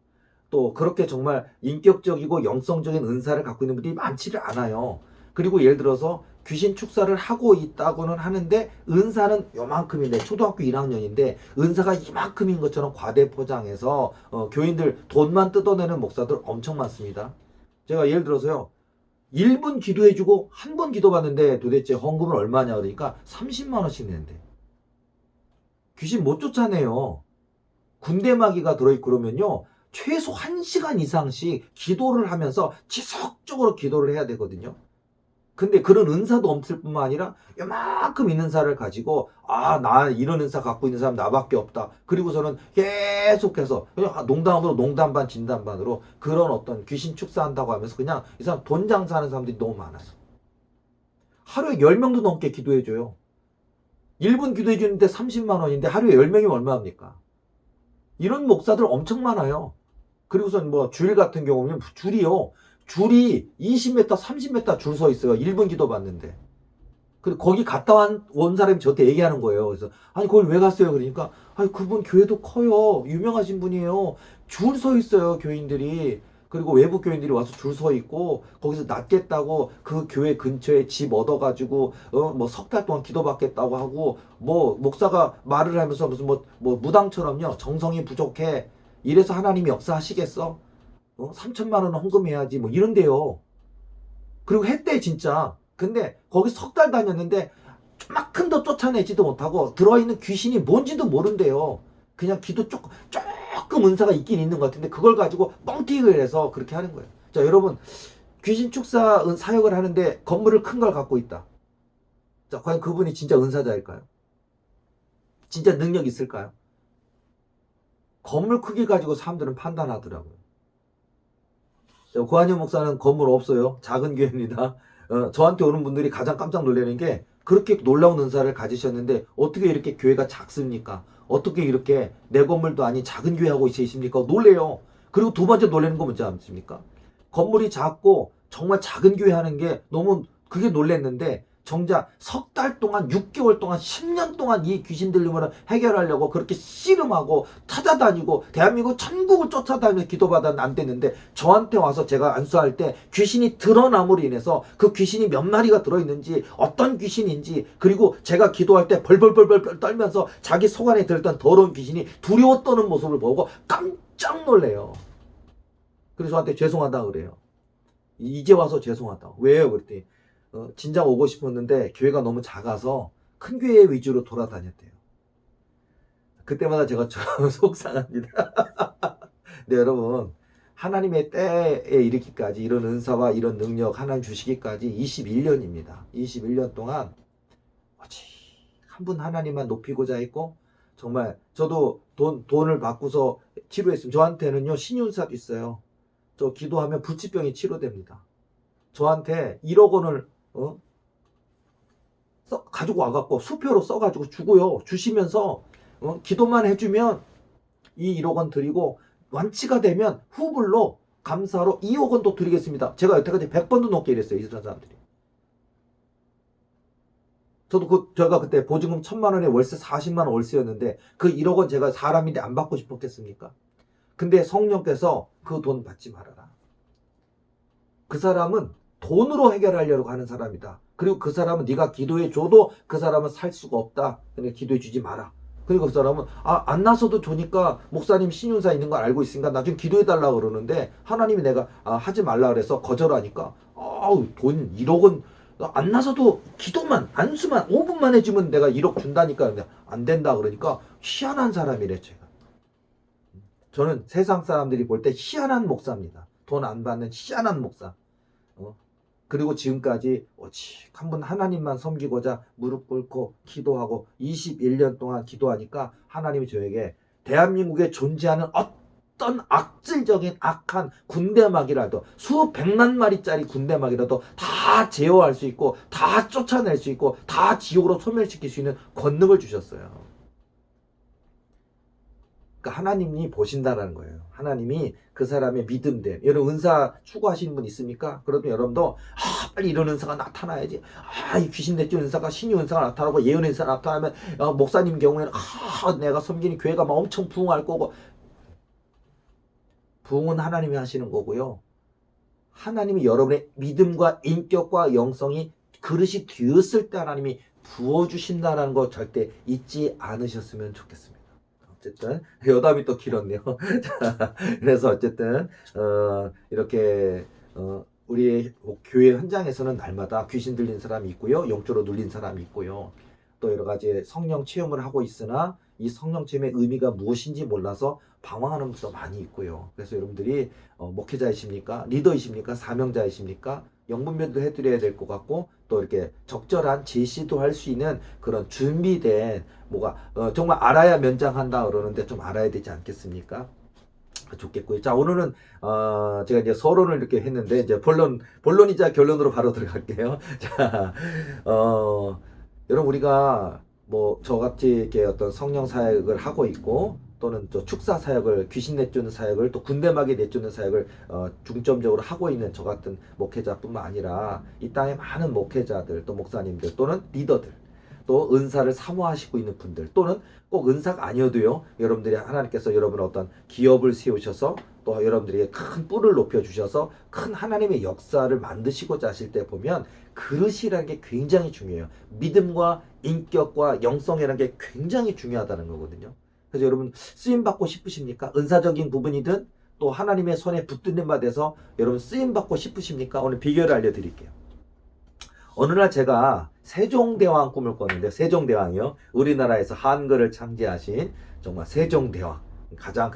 또 그렇게 정말 인격적이고 영성적인 은사를 갖고 있는 분들이 많지를 않아요. 그리고 예를 들어서 귀신 축사를 하고 있다고는 하는데 은사는 요만큼인데 초등학교 1학년인데 은사가 이만큼인 것처럼 과대 포장해서 교인들 돈만 뜯어내는 목사들 엄청 많습니다. 제가 예를 들어서요. 1분 기도해주고 한 번 기도받는데 도대체 헌금은 얼마냐 그러니까 30만 원씩 낸대. 귀신 못 쫓아내요. 군대 마귀가 들어있고 그러면요. 최소 1시간 이상씩 기도를 하면서 지속적으로 기도를 해야 되거든요. 근데 그런 은사도 없을 뿐만 아니라 요만큼 있는 은사를 가지고 나 이런 은사 갖고 있는 사람 나밖에 없다. 그리고서는 계속해서 그냥 농담으로 농담 반 진담 반으로 그런 어떤 귀신 축사한다고 하면서 그냥 이 사람 돈 장사하는 사람들이 너무 많아요. 하루에 10명도 넘게 기도해줘요. 1분 기도해주는데 30만 원인데 하루에 10명이면 얼마입니까? 이런 목사들 엄청 많아요. 그리고선 뭐 주일 같은 경우는 줄이 20m, 30m 줄 서 있어요. 1분 기도 받는데. 그리고 거기 갔다 온 사람이 저한테 얘기하는 거예요. 그래서 아니 거기 왜 갔어요? 그러니까 아니 그분 교회도 커요. 유명하신 분이에요. 줄 서 있어요. 교인들이. 그리고 외부 교인들이 와서 줄 서 있고 거기서 낫겠다고 그 교회 근처에 집 얻어가지고 뭐 석 달 동안 기도받겠다고 하고 뭐 목사가 말을 하면서 무슨 뭐 무당처럼요. 정성이 부족해. 이래서 하나님이 역사하시겠어? 3천만 원 헌금해야지 뭐 이런데요. 그리고 했대 진짜. 근데 거기 석 달 다녔는데 조금 더 쫓아내지도 못하고 들어있는 귀신이 뭔지도 모른대요. 그냥 기도 조금 은사가 있긴 있는 것 같은데 그걸 가지고 뻥튀기를 해서 그렇게 하는 거예요. 자 여러분 귀신 축사 사역을 하는데 건물을 큰 걸 갖고 있다. 자 과연 그분이 진짜 은사자일까요? 진짜 능력 있을까요? 건물 크기 가지고 사람들은 판단하더라고요. 고한영 목사는 건물 없어요. 작은 교회입니다. 저한테 오는 분들이 가장 깜짝 놀라는 게 그렇게 놀라운 은사를 가지셨는데 어떻게 이렇게 교회가 작습니까? 어떻게 이렇게 내 건물도 아닌 작은 교회 하고 있으십니까? 놀래요. 그리고 두 번째 놀라는 거 뭔지 아십니까? 건물이 작고 정말 작은 교회 하는 게 너무 그게 놀랬는데 정작 석 달 동안 6개월 동안 10년 동안 이 귀신 들림을 해결하려고 그렇게 씨름하고 찾아다니고 대한민국 전국을 쫓아다니면서 기도받았는데 안 됐는데 저한테 와서 제가 안수할 때 귀신이 드러남으로 인해서 그 귀신이 몇 마리가 들어있는지 어떤 귀신인지 그리고 제가 기도할 때 벌벌벌벌 떨면서 자기 속 안에 들었던 더러운 귀신이 두려워 떠는 모습을 보고 깜짝 놀래요. 그래서 저한테 죄송하다 그래요. 이제 와서 죄송하다. 왜요? 그랬더니 진작 오고 싶었는데 교회가 너무 작아서 큰 교회 위주로 돌아다녔대요. 그때마다 제가 좀 속상합니다. 네, 여러분 하나님의 때에 이르기까지 이런 은사와 이런 능력 하나님 주시기까지 21년입니다. 21년 동안 오직 한 분 하나님만 높이고자 했고 정말 저도 돈을 받고서 치료했으면 저한테는요 신윤사도 있어요. 저 기도하면 불치병이 치료됩니다. 저한테 1억 원을 가지고 와갖고 수표로 써가지고 주고요. 주시면서 기도만 해주면 이 1억 원 드리고 완치가 되면 후불로 감사로 2억 원도 드리겠습니다. 제가 여태까지 100번도 넘게 이랬어요. 이 사람들이. 저도 제가 그때 보증금 1,000만 원에 월세 40만 원 월세였는데 그 1억 원 제가 사람인데 안 받고 싶었겠습니까? 근데 성령께서 그 돈 받지 말아라. 그 사람은 돈으로 해결하려고 하는 사람이다. 그리고 그 사람은 네가 기도해 줘도 그 사람은 살 수가 없다. 그러니까 기도해 주지 마라. 그리고 그 사람은 안 나서도 좋으니까 목사님 신윤사 있는 걸 알고 있으니까 나 좀 기도해 달라고 그러는데 하나님이 내가 하지 말라 그래서 거절하니까 돈 1억 원 안 나서도 기도만 안수만 5분만 해주면 내가 1억 준다니까 안 된다 그러니까 희한한 사람이래 제가. 저는 세상 사람들이 볼 때 희한한 목사입니다. 돈 안 받는 희한한 목사. 그리고 지금까지 오직 한 분 하나님만 섬기고자 무릎 꿇고 기도하고 21년 동안 기도하니까 하나님이 저에게 대한민국에 존재하는 어떤 악질적인 악한 군대막이라도 수백만 마리짜리 군대막이라도 다 제어할 수 있고 다 쫓아낼 수 있고 다 지옥으로 소멸시킬 수 있는 권능을 주셨어요. 그러니까 하나님이 보신다라는 거예요. 하나님이 그 사람의 믿음됨. 여러분 은사 추구하시는 분 있습니까? 그러면 여러분도 빨리 이런 은사가 나타나야지. 이 귀신 내쫓는 은사가 신유 은사가 나타나고 예언 은사가 나타나면 목사님 경우에는 내가 섬기는 교회가 막 엄청 부흥할 거고. 부흥은 하나님이 하시는 거고요. 하나님이 여러분의 믿음과 인격과 영성이 그릇이 되었을 때 하나님이 부어주신다는 거 절대 잊지 않으셨으면 좋겠습니다. 어쨌든 여담이 또 길었네요. 그래서 어쨌든 이렇게 우리 교회 현장에서는 날마다 귀신 들린 사람이 있고요, 영적으로 눌린 사람이 있고요, 또 여러 가지 성령 체험을 하고 있으나 이 성령 체험의 의미가 무엇인지 몰라서 방황하는 분도 많이 있고요. 그래서 여러분들이 목회자이십니까, 리더이십니까, 사명자이십니까, 영분별도 해드려야 될 것 같고 또 이렇게 적절한 제시도 할 수 있는 그런 준비된 정말 알아야 면장한다 그러는데 좀 알아야 되지 않겠습니까? 좋겠고요. 자, 오늘은 제가 이제 서론을 이렇게 했는데 이제 본론이자 결론으로 바로 들어갈게요. 자, 여러분 우리가 저같이 이렇게 어떤 성령 사역을 하고 있고 또는 또 축사 사역을, 귀신 내쫓는 사역을, 또 군대마귀 내쫓는 사역을 중점적으로 하고 있는 저 같은 목회자뿐만 아니라 이 땅의 많은 목회자들, 또 목사님들, 또는 리더들, 또 은사를 사모하시고 있는 분들, 또는 꼭 은사가 아니어도요, 여러분들이 하나님께서 여러분 어떤 기업을 세우셔서 또 여러분들에게 큰 뿔을 높여주셔서 큰 하나님의 역사를 만드시고자 하실 때 보면 그릇이라는 게 굉장히 중요해요. 믿음과 인격과 영성이라는 게 굉장히 중요하다는 거거든요. 그래서 여러분 쓰임받고 싶으십니까? 은사적인 부분이든 또 하나님의 손에 붙드는 바 돼서 여러분 쓰임받고 싶으십니까? 오늘 비결을 알려드릴게요. 어느 날 제가 세종대왕 꿈을 꿨는데, 세종대왕이요, 우리나라에서 한글을 창제하신 정말 세종대왕, 가장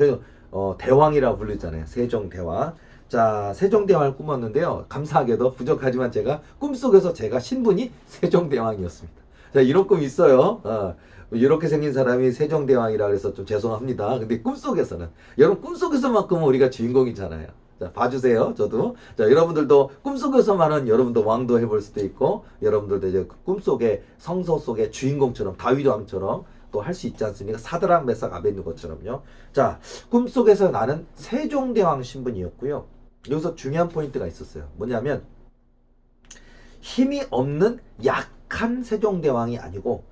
대왕이라고 부르잖아요. 세종대왕. 자, 세종대왕을 꿈었는데요, 감사하게도 부족하지만 제가 꿈속에서 제가 신분이 세종대왕이었습니다. 자, 이런 꿈 있어요. 이렇게 생긴 사람이 세종대왕이라 그래서 좀 죄송합니다. 근데 꿈속에서는, 여러분 꿈속에서만큼은 우리가 주인공이잖아요. 자, 봐주세요. 저도. 자, 여러분들도 꿈속에서만은 여러분도 왕도 해볼 수도 있고, 여러분들도 이제 꿈속에 성서 속의 주인공처럼, 다윗 왕처럼 또 할 수 있지 않습니까? 사드락, 메삭, 아벳느고처럼요. 자, 꿈속에서 나는 세종대왕 신분이었고요. 여기서 중요한 포인트가 있었어요. 뭐냐면 힘이 없는 약한 세종대왕이 아니고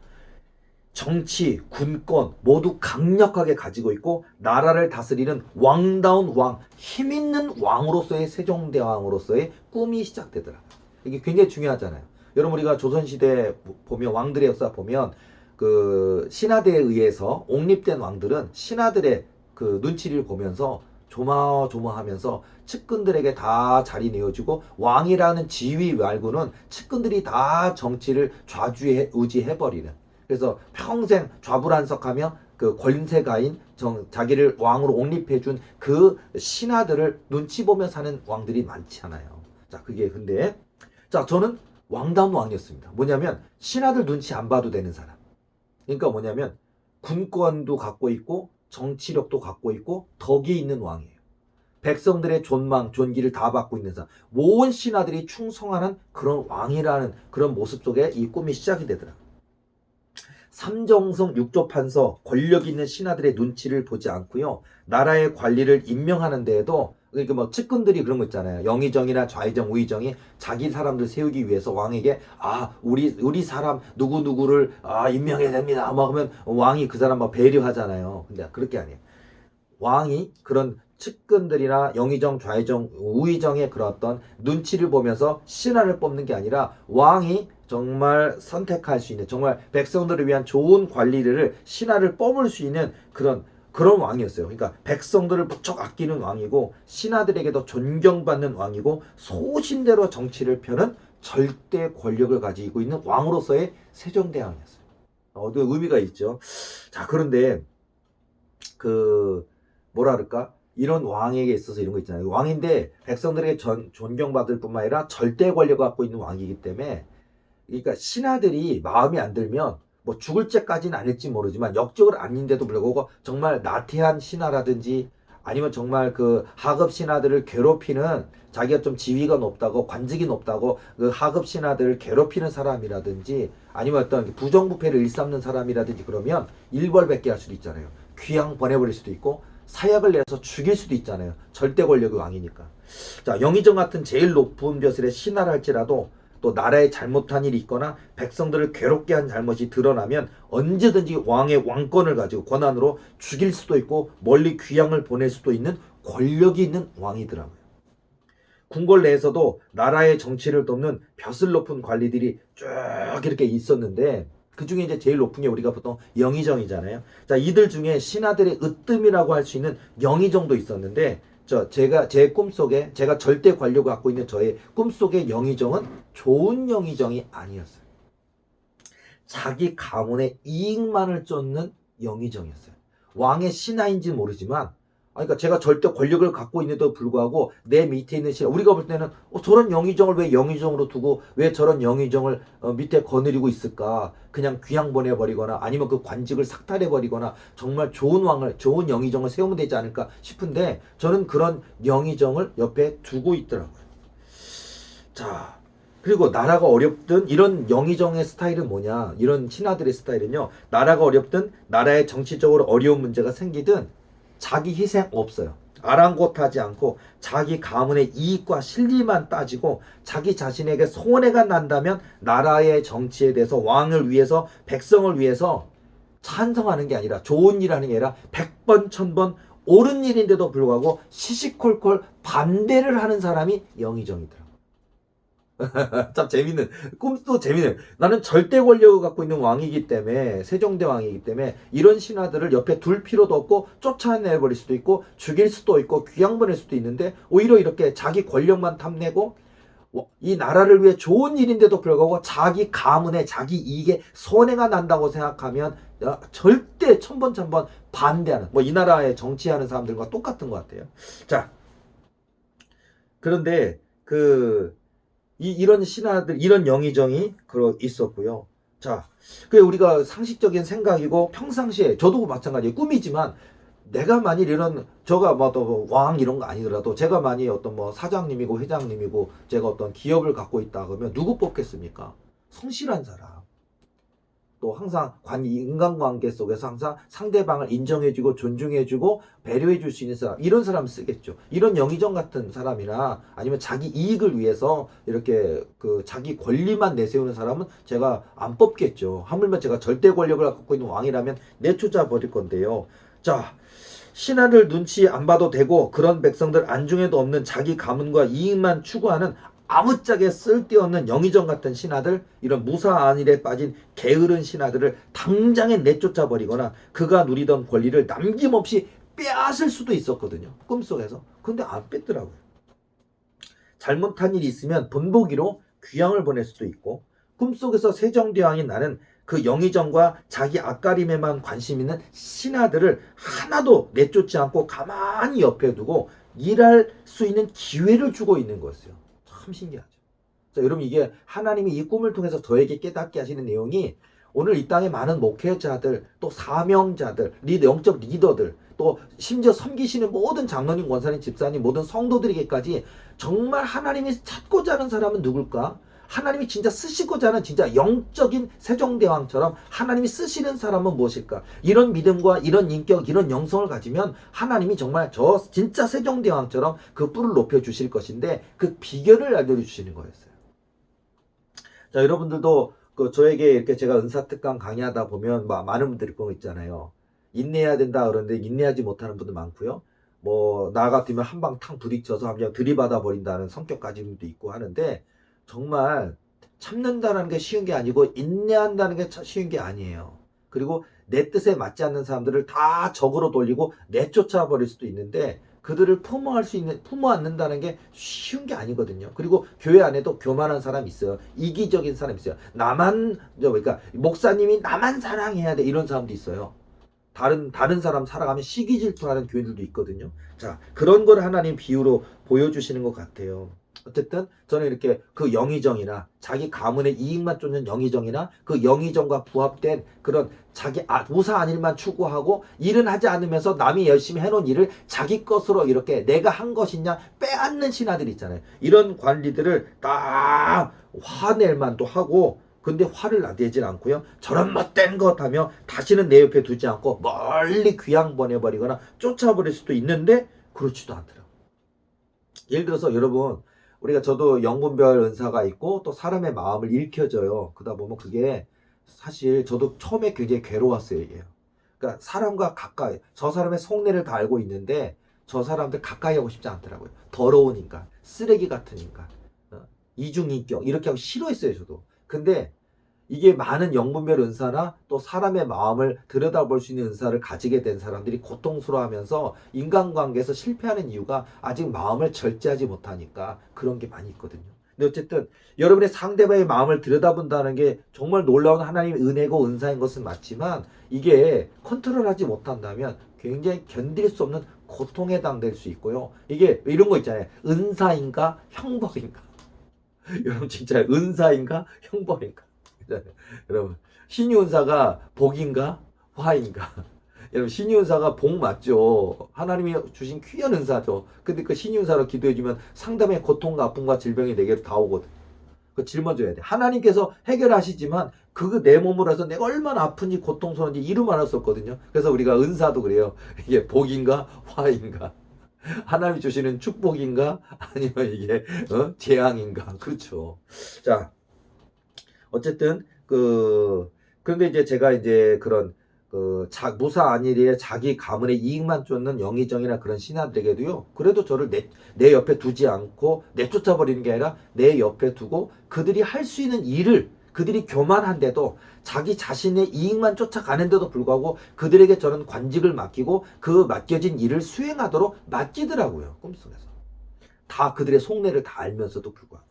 정치, 군권 모두 강력하게 가지고 있고 나라를 다스리는 왕다운 왕, 힘있는 왕으로서의 세종대왕으로서의 꿈이 시작되더라고요. 이게 굉장히 중요하잖아요. 여러분 우리가 조선시대 보면 왕들의 역사 보면 그 신하들에 의해서 옹립된 왕들은 신하들의 그 눈치를 보면서 조마조마하면서 측근들에게 다 자리 내어주고 왕이라는 지위 말고는 측근들이 다 정치를 좌지우지해버리는, 그래서 평생 좌불안석하며 그 권세가인 자기를 왕으로 옹립해준 그 신하들을 눈치 보며 사는 왕들이 많잖아요. 자, 그게 근데 자, 저는 왕다운 왕이었습니다. 뭐냐면 신하들 눈치 안 봐도 되는 사람. 그러니까 뭐냐면 군권도 갖고 있고 정치력도 갖고 있고 덕이 있는 왕이에요. 백성들의 존망, 존귀를 다 받고 있는 사람. 모든 신하들이 충성하는 그런 왕이라는 그런 모습 속에 이 꿈이 시작이 되더라고요. 삼정성 육조판서, 권력 있는 신하들의 눈치를 보지 않고요, 나라의 관리를 임명하는 데에도, 그러니까 뭐 측근들이 그런 거 있잖아요. 영의정이나 좌의정, 우의정이 자기 사람들 세우기 위해서 왕에게 우리 사람 누구누구를 임명해야 됩니다 뭐 하면 왕이 그 사람 막 배려하잖아요. 근데 그렇게 아니에요. 왕이 그런 측근들이나 영의정, 좌의정, 우의정의 그런 어떤 눈치를 보면서 신하를 뽑는 게 아니라 왕이 정말 선택할 수 있는, 정말 백성들을 위한 좋은 관리를 신하를 뽑을 수 있는 그런 왕이었어요. 그러니까 백성들을 무척 아끼는 왕이고 신하들에게도 존경받는 왕이고 소신대로 정치를 펴는 절대 권력을 가지고 있는 왕으로서의 세종대왕이었어요. 그 의미가 있죠. 자, 그런데 뭐라 그럴까? 이런 왕에게 있어서 이런 거 있잖아요. 왕인데 백성들에게 존경받을 뿐만 아니라 절대 권력을 갖고 있는 왕이기 때문에, 그러니까 신하들이 마음에 안 들면 뭐 죽을 죄까지는 아닐지 모르지만 역적을 아닌데도 불구하고 정말 나태한 신하라든지 아니면 정말 그 하급 신하들을 괴롭히는, 자기가 좀 지위가 높다고 관직이 높다고 그 하급 신하들을 괴롭히는 사람이라든지 아니면 어떤 부정부패를 일삼는 사람이라든지 그러면 일벌백계 할 수도 있잖아요. 귀양 보내버릴 수도 있고 사약을 내서 죽일 수도 있잖아요. 절대 권력의 왕이니까. 자, 영의정 같은 제일 높은 벼슬의 신하를 할지라도 또 나라에 잘못한 일이 있거나 백성들을 괴롭게 한 잘못이 드러나면 언제든지 왕의 왕권을 가지고 권한으로 죽일 수도 있고 멀리 귀양을 보낼 수도 있는 권력이 있는 왕이더라고요. 궁궐 내에서도 나라의 정치를 돕는 벼슬 높은 관리들이 쭉 이렇게 있었는데 그 중에 이제 제일 높은 게 우리가 보통 영의정이잖아요. 자, 이들 중에 신하들의 으뜸이라고 할 수 있는 영의정도 있었는데, 제 꿈속에, 제가 절대 권력을 갖고 있는 저의 꿈속의 영의정은 좋은 영의정이 아니었어요. 자기 가문의 이익만을 쫓는 영의정이었어요. 왕의 신하인지는 모르지만, 그러니까 제가 절대 권력을 갖고 있는데도 불구하고 내 밑에 있는 신하, 우리가 볼 때는 저런 영의정을 왜 영의정으로 두고 왜 저런 영의정을 밑에 거느리고 있을까? 그냥 귀양 보내버리거나 아니면 그 관직을 삭탈해버리거나 정말 좋은 왕을, 좋은 영의정을 세우면 되지 않을까 싶은데 저는 그런 영의정을 옆에 두고 있더라고요. 자, 그리고 나라가 어렵든 이런 영의정의 스타일은 뭐냐? 이런 신하들의 스타일은요. 나라가 어렵든 나라의 정치적으로 어려운 문제가 생기든 자기 희생 없어요. 아랑곳하지 않고 자기 가문의 이익과 실리만 따지고 자기 자신에게 손해가 난다면 나라의 정치에 대해서 왕을 위해서 백성을 위해서 찬성하는 게 아니라 좋은 일 하는 게 아니라 100번 1000번 옳은 일인데도 불구하고 시시콜콜 반대를 하는 사람이 영의정이더라고. 참 재밌는 꿈도 재밌는 나는 절대 권력을 갖고 있는 왕이기 때문에 세종대왕이기 때문에 이런 신하들을 옆에 둘 필요도 없고 쫓아내버릴 수도 있고 죽일 수도 있고 귀양 보낼 수도 있는데 오히려 이렇게 자기 권력만 탐내고 이 나라를 위해 좋은 일인데도 불구하고 자기 가문에 자기 이익에 손해가 난다고 생각하면 절대 천번 반대하는 뭐 이 나라에 정치하는 사람들과 똑같은 것 같아요. 자, 그런데 이런 신하들, 이런 영의정이 있었고요. 자, 그게 우리가 상식적인 생각이고 평상시에 저도 마찬가지예요. 꿈이지만 내가 만일 저가 뭐 왕 이런 거 아니더라도 제가 만일 어떤 뭐 사장님이고 회장님이고 제가 어떤 기업을 갖고 있다 그러면 누구 뽑겠습니까? 성실한 사람. 또 항상 인간관계 속에서 항상 상대방을 인정해주고 존중해주고 배려해줄 수 있는 사람, 이런 사람 쓰겠죠. 이런 영의정 같은 사람이나 아니면 자기 이익을 위해서 이렇게 자기 권리만 내세우는 사람은 제가 안 뽑겠죠. 하물며 제가 절대 권력을 갖고 있는 왕이라면 내쫓아 버릴 건데요. 자, 신하들 눈치 안 봐도 되고 그런 백성들 안중에도 없는 자기 가문과 이익만 추구하는 아무짝에 쓸데없는 영의정 같은 신하들, 이런 무사한 일에 빠진 게으른 신하들을 당장에 내쫓아 버리거나 그가 누리던 권리를 남김없이 빼앗을 수도 있었거든요. 꿈속에서. 근데 안 뺐더라고요. 잘못한 일이 있으면 본보기로 귀양을 보낼 수도 있고, 꿈속에서 세종대왕인 나는 그 영의정과 자기 앞가림에만 관심 있는 신하들을 하나도 내쫓지 않고 가만히 옆에 두고 일할 수 있는 기회를 주고 있는 거였어요. 참 신기하죠. 자, 여러분, 이게 하나님이 이 꿈을 통해서 저에게 깨닫게 하시는 내용이 오늘 이 땅에 많은 목회자들, 또 사명자들, 영적 리더들, 또 심지어 섬기시는 모든 장로님, 권사님, 집사님, 모든 성도들에게까지 정말 하나님이 찾고자 하는 사람은 누굴까? 하나님이 진짜 쓰시고자 하는 진짜 영적인 세종대왕처럼 하나님이 쓰시는 사람은 무엇일까? 이런 믿음과 이런 인격, 이런 영성을 가지면 하나님이 정말 저 진짜 세종대왕처럼 그 뿔을 높여주실 것인데 그 비결을 알려주시는 거였어요. 자, 여러분들도 저에게 이렇게 제가 은사특강 강의하다 보면 많은 분들이 그런 거 있잖아요. 인내해야 된다 그러는데 인내하지 못하는 분들 많고요. 뭐 나 같으면 한 방 탕 부딪혀서 그냥 들이받아 버린다는 성격 가진 분도 있고 하는데 정말 참는다는 게 쉬운 게 아니고 인내한다는 게 쉬운 게 아니에요. 그리고 내 뜻에 맞지 않는 사람들을 다 적으로 돌리고 내쫓아 버릴 수도 있는데 그들을 품어 안는다는 게 쉬운 게 아니거든요. 그리고 교회 안에도 교만한 사람이 있어요. 이기적인 사람이 있어요. 그러니까 목사님이 나만 사랑해야 돼, 이런 사람도 있어요. 다른 사람 살아가면 시기 질투하는 교회들도 있거든요. 자, 그런 걸 하나님 비유로 보여주시는 것 같아요. 어쨌든 저는 이렇게 그 영의정이나 자기 가문의 이익만 쫓는 영의정이나 그 영의정과 부합된 그런 자기 무사한 일만 추구하고 일은 하지 않으면서 남이 열심히 해놓은 일을 자기 것으로 이렇게 내가 한 것이냐 빼앗는 신하들 있잖아요. 이런 관리들을 딱 화낼 만도 하고, 근데 화를 내질 않고요. 저런 못된 것 하며 다시는 내 옆에 두지 않고 멀리 귀양 보내버리거나 쫓아버릴 수도 있는데 그렇지도 않더라고요. 예를 들어서 여러분, 저도 영분별 은사가 있고 또 사람의 마음을 읽혀줘요. 그러다 보면 그게 사실 저도 처음에 굉장히 괴로웠어요. 이게. 그러니까 사람과 가까이, 저 사람의 속내를 다 알고 있는데 저 사람들 가까이 하고 싶지 않더라고요. 더러운 인간, 쓰레기 같은 인간, 이중인격 이렇게 하고 싫어했어요. 저도. 근데 이게 많은 영분별 은사나 또 사람의 마음을 들여다볼 수 있는 은사를 가지게 된 사람들이 고통스러워하면서 인간관계에서 실패하는 이유가 아직 마음을 절제하지 못하니까 그런 게 많이 있거든요. 근데 어쨌든 여러분의 상대방의 마음을 들여다본다는 게 정말 놀라운 하나님의 은혜고 은사인 것은 맞지만 이게 컨트롤하지 못한다면 굉장히 견딜 수 없는 고통에 해당될 수 있고요. 이게 이런 거 있잖아요. 은사인가 형벌인가. 여러분 진짜 은사인가 형벌인가. 여러분, 신유은사가 복인가 화인가? 여러분, 신유은사가 복 맞죠. 하나님이 주신 귀한 은사죠. 근데 그 신유은사로 기도해주면 상담의 고통과 아픔과 질병이 내게로 다 오거든. 그 짊어져야 돼. 하나님께서 해결하시지만 그 내 몸으로 해서 내가 얼마나 아픈지 고통스러운지 이루 말할 수 없거든요. 그래서 우리가 은사도 그래요. 이게 복인가 화인가, 하나님이 주시는 축복인가 아니면 이게 재앙인가. 그렇죠. 자, 어쨌든 그런데 이제 제가 이제 그런 무사 안일의 자기 가문의 이익만 쫓는 영의정이나 그런 신하들에게도요, 그래도 저를 내 옆에 두지 않고 내쫓아버리는 게 아니라 내 옆에 두고 그들이 할 수 있는 일을, 그들이 교만한데도 자기 자신의 이익만 쫓아가는데도 불구하고 그들에게 저는 관직을 맡기고 그 맡겨진 일을 수행하도록 맡기더라고요. 꿈속에서. 다 그들의 속내를 다 알면서도 불구하고.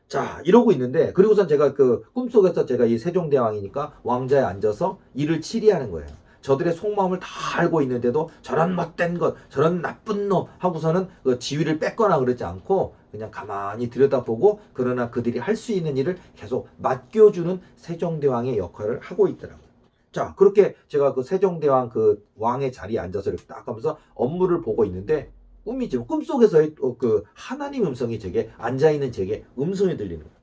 자, 이러고 있는데, 그리고선 제가 꿈속에서 제가 이 세종대왕이니까 왕자에 앉아서 일을 치리하는 거예요. 저들의 속마음을 다 알고 있는데도 저런 못된 것, 저런 나쁜 놈 하고서는 그 지위를 뺏거나 그러지 않고 그냥 가만히 들여다보고, 그러나 그들이 할 수 있는 일을 계속 맡겨주는 세종대왕의 역할을 하고 있더라고요. 자, 그렇게 제가 그 세종대왕 그 왕의 자리에 앉아서 이렇게 딱 하면서 업무를 보고 있는데, 꿈이죠. 꿈속에서의 그 하나님 음성이 제게, 앉아있는 제게 음성이 들리는 거예요.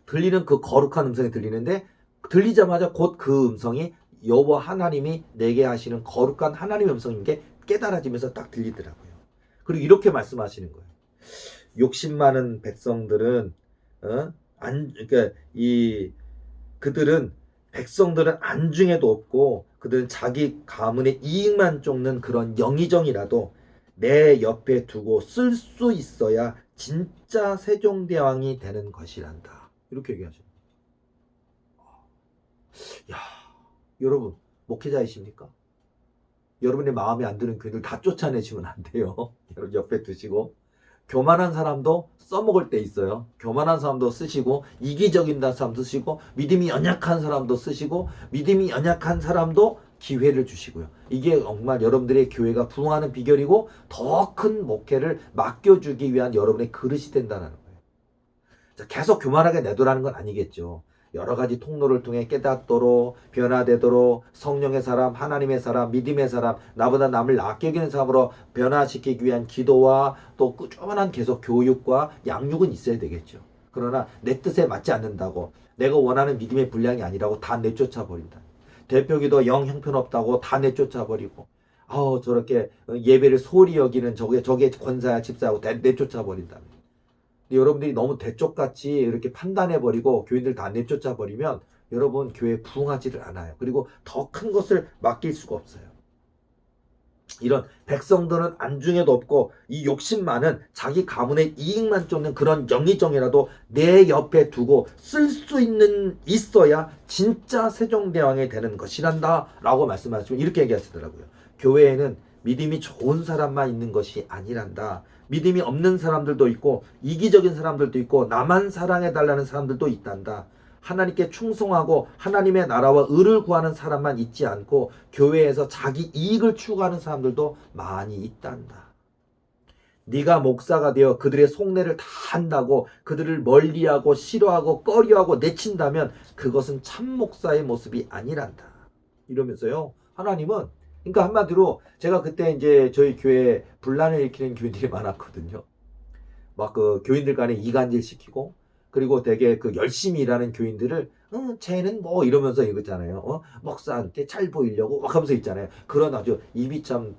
들리는 그 거룩한 음성이 들리는데, 들리자마자 곧 그 음성이 여호와 하나님이 내게 하시는 거룩한 하나님의 음성인 게 깨달아지면서 딱 들리더라고요. 그리고 이렇게 말씀하시는 거예요. 욕심 많은 백성들은 그러니까 백성들은 안중에도 없고 그들은 자기 가문의 이익만 쫓는 그런 영의정이라도 내 옆에 두고 쓸 수 있어야 진짜 세종대왕이 되는 것이란다. 이렇게 얘기하죠. 야, 여러분 목회자이십니까? 여러분의 마음에 안 드는 교인들 다 쫓아내시면 안 돼요. 여러분 옆에 두시고, 교만한 사람도 써먹을 때 있어요. 교만한 사람도 쓰시고, 이기적인 사람도 쓰시고, 믿음이 연약한 사람도 쓰시고, 믿음이 연약한 사람도 기회를 주시고요. 이게 정말 여러분들의 교회가 부흥하는 비결이고 더 큰 목회를 맡겨주기 위한 여러분의 그릇이 된다는 거예요. 자, 계속 교만하게 내도라는 건 아니겠죠. 여러 가지 통로를 통해 깨닫도록, 변화되도록 성령의 사람, 하나님의 사람, 믿음의 사람, 나보다 남을 낫게 여기는 사람으로 변화시키기 위한 기도와 또 꾸준한 계속 교육과 양육은 있어야 되겠죠. 그러나 내 뜻에 맞지 않는다고, 내가 원하는 믿음의 분량이 아니라고 다 내쫓아 버린다. 대표기도 영 형편없다고 다 내쫓아 버리고, 저렇게 예배를 소홀히 여기는 저게 권사야 집사하고 내쫓아 버린다. 여러분들이 너무 대쪽같이 이렇게 판단해버리고 교인들 다 내쫓아버리면 여러분 교회 부흥하지를 않아요. 그리고 더 큰 것을 맡길 수가 없어요. 이런 백성들은 안중에도 없고 이 욕심 많은 자기 가문의 이익만 쫓는 그런 영의정이라도 내 옆에 두고 쓸 수 있어야 진짜 세종대왕이 되는 것이란다 라고 말씀하시고 이렇게 얘기하시더라고요. 교회에는 믿음이 좋은 사람만 있는 것이 아니란다. 믿음이 없는 사람들도 있고 이기적인 사람들도 있고 나만 사랑해달라는 사람들도 있단다. 하나님께 충성하고 하나님의 나라와 의를 구하는 사람만 있지 않고 교회에서 자기 이익을 추구하는 사람들도 많이 있단다. 네가 목사가 되어 그들의 속내를 다 한다고 그들을 멀리하고 싫어하고 꺼려하고 내친다면 그것은 참 목사의 모습이 아니란다. 이러면서요, 하나님은, 그러니까 한마디로 제가 그때 이제 저희 교회에 분란을 일으키는 교인들이 많았거든요. 막 그 교인들 간에 이간질 시키고, 그리고 되게 그 열심히 일하는 교인들을 쟤는 뭐 이러면서 이거잖아요. 목사한테 잘 보이려고 막 하면서 있잖아요. 그런 아주 입이 참